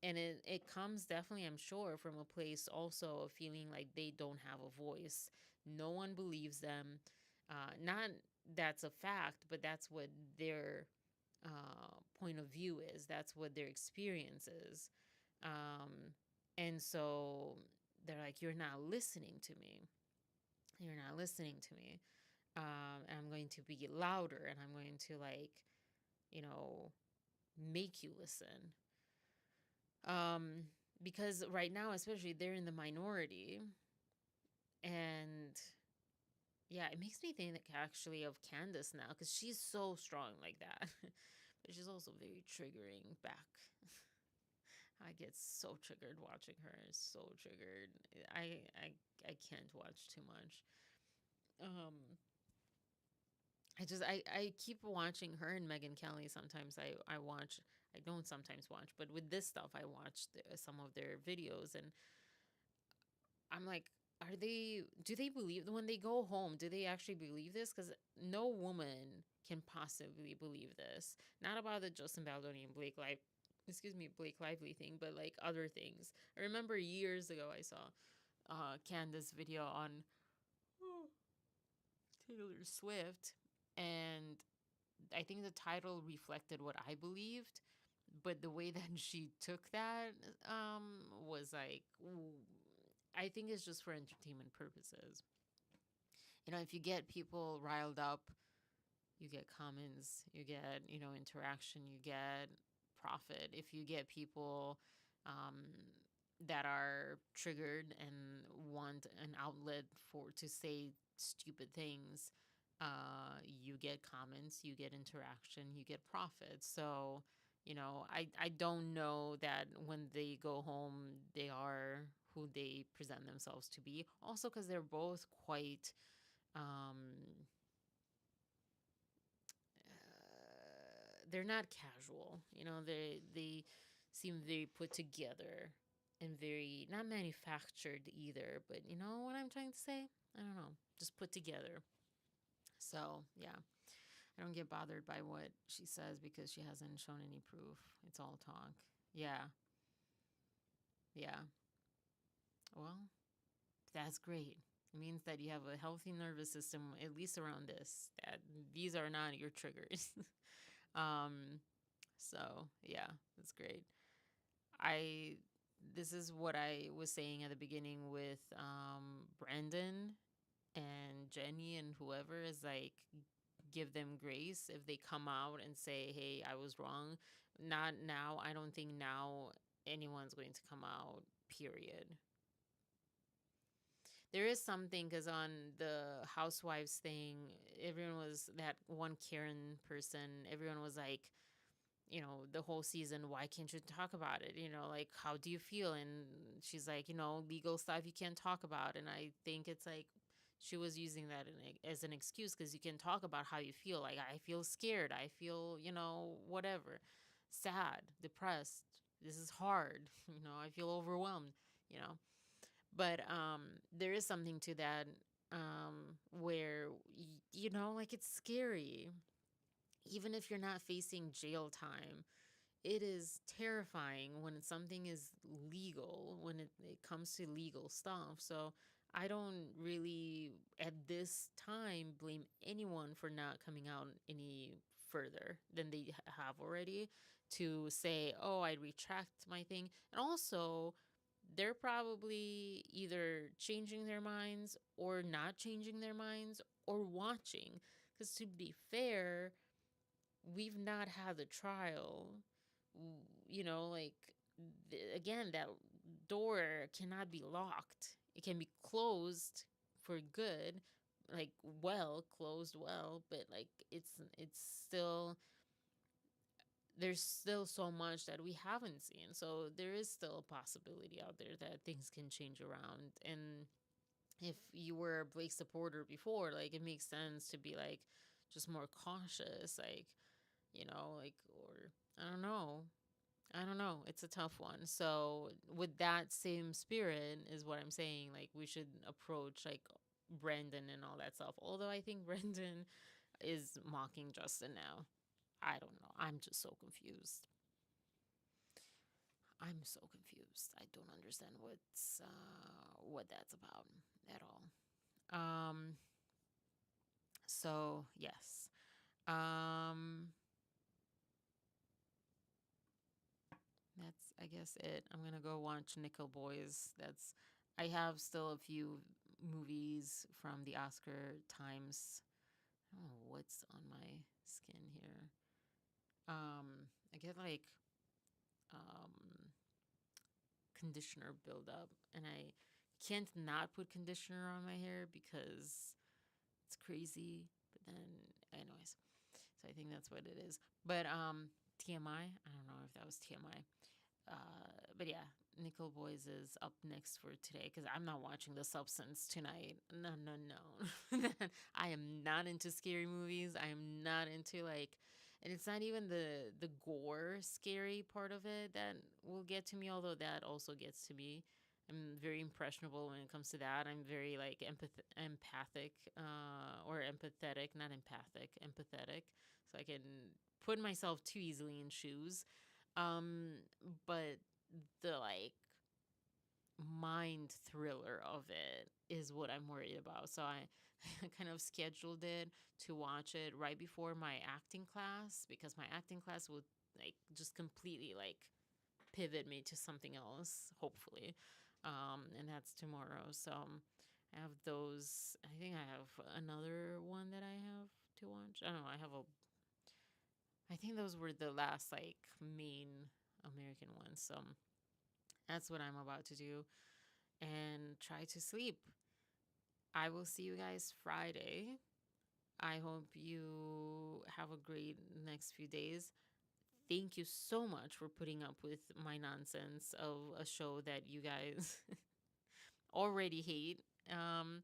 and it comes definitely, I'm sure, from a place also of feeling like they don't have a voice. No one believes them. Not that's a fact, but that's what their point of view is. That's what their experience is. Um, and so they're like, you're not listening to me. You're not listening to me. And I'm going to be louder, and I'm going to like, you know, make you listen. Because right now, especially, they're in the minority. And yeah, it makes me think actually of Candace now, because she's so strong like that. But she's also very triggering back. I get so triggered watching her. So triggered. I can't watch too much. I keep watching her and Megyn Kelly. Sometimes I watch. I don't sometimes watch, but with this stuff, I watch some of their videos, and I'm like, do they believe when they go home? Do they actually believe this? Because no woman can possibly believe this. Not about the Justin Baldoni and Blake Lively thing, but like other things. I remember years ago I saw Candace video on Taylor Swift, and I think the title reflected what I believed, but the way that she took that was like, I think it's just for entertainment purposes. You know, if you get people riled up, you get comments, you get, you know, interaction, you get profit. If you get people that are triggered and want an outlet for to say stupid things, you get comments, you get interaction, you get profit. So, you know, I don't know that when they go home, they are who they present themselves to be. Also, because they're both quite they're not casual. You know, they seem very put together and very not manufactured either. But you know what I'm trying to say? I don't know, just put together. So yeah, I don't get bothered by what she says because she hasn't shown any proof. It's all talk. Yeah, yeah. Well, that's great. It means that you have a healthy nervous system, at least around this. That these are not your triggers. um, So yeah, that's great. I This is what I was saying at the beginning with Brandon and Jenny and whoever is like give them grace if they come out and say, "Hey, I was wrong." Not now. I don't think now anyone's going to come out. Period. There is something because on the housewives thing, everyone was that one Karen person. Everyone was like, you know, the whole season, why can't you talk about it? You know, like, how do you feel? And she's like, you know, legal stuff you can't talk about. And I think it's like she was using that as an excuse because you can talk about how you feel. Like, I feel scared. I feel, you know, whatever, sad, depressed. This is hard. You know, I feel overwhelmed, you know. But there is something to that where, you know, like it's scary. Even if you're not facing jail time, it is terrifying when something is legal, when it comes to legal stuff. So I don't really, at this time, blame anyone for not coming out any further than they have already to say, oh, I retract my thing. And also, they're probably either changing their minds or not changing their minds or watching. Because to be fair, we've not had the trial. You know, like, again, that door cannot be locked. It can be closed for good, like, well, closed well, but like it's still, there's still so much that we haven't seen. So there is still a possibility out there that things can change around. And if you were a Blake supporter before, like, it makes sense to be like just more cautious, like, you know, like, or I don't know. I don't know. It's a tough one. So, with that same spirit, is what I'm saying. Like, we should approach like Brandon and all that stuff. Although I think Brandon is mocking Justin now. I don't know. I'm just so confused. I'm so confused. I don't understand what that's about at all. So yes. That's, I guess, it. I'm gonna go watch Nickel Boys. I have still a few movies from the Oscar times. I don't know what's on my skin here. I get like um conditioner buildup, and I can't not put conditioner on my hair because it's crazy. But then, anyways, so I think that's what it is. But TMI. I don't know if that was TMI. But yeah, Nickel Boys is up next for today because I'm not watching The Substance tonight. No, no, no. I am not into scary movies. I am not into like, and it's not even the gore scary part of it that will get to me, although that also gets to me. I'm very impressionable when it comes to that. I'm very like empathic, or empathetic, not empathic, empathetic. So I can put myself too easily in shoes. Um, but the like mind thriller of it is what I'm worried about. So kind of scheduled it to watch it right before my acting class, because my acting class would like just completely like pivot me to something else, hopefully. And that's tomorrow. So I have those. I think I have another one that I have to watch. I don't know. I think those were the last like main American ones. So that's what I'm about to do and try to sleep. I will see you guys Friday. I hope you have a great next few days. Thank you so much for putting up with my nonsense of a show that you guys already hate. And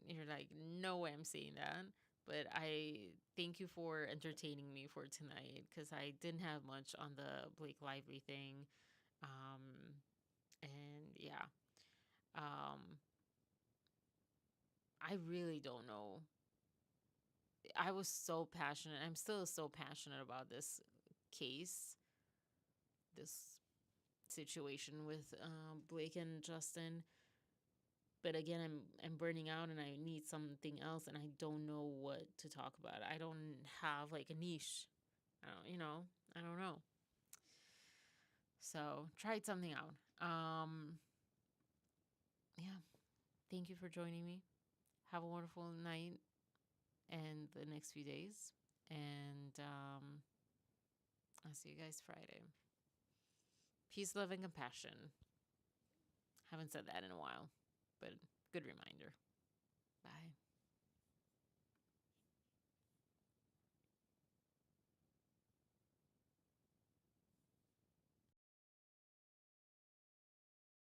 you're like, no way I'm saying that. But I thank you for entertaining me for tonight, because I didn't have much on the Blake Lively thing. And yeah, um, I really don't know. I was so passionate. I'm still so passionate about this case, this situation with Blake and Justin. But again, I'm burning out and I need something else, and I don't know what to talk about. I don't have like a niche. I don't know. So tried something out. Yeah. Thank you for joining me. Have a wonderful night and the next few days. And I'll see you guys Friday. Peace, love, and compassion. Haven't said that in a while, but good reminder. Bye.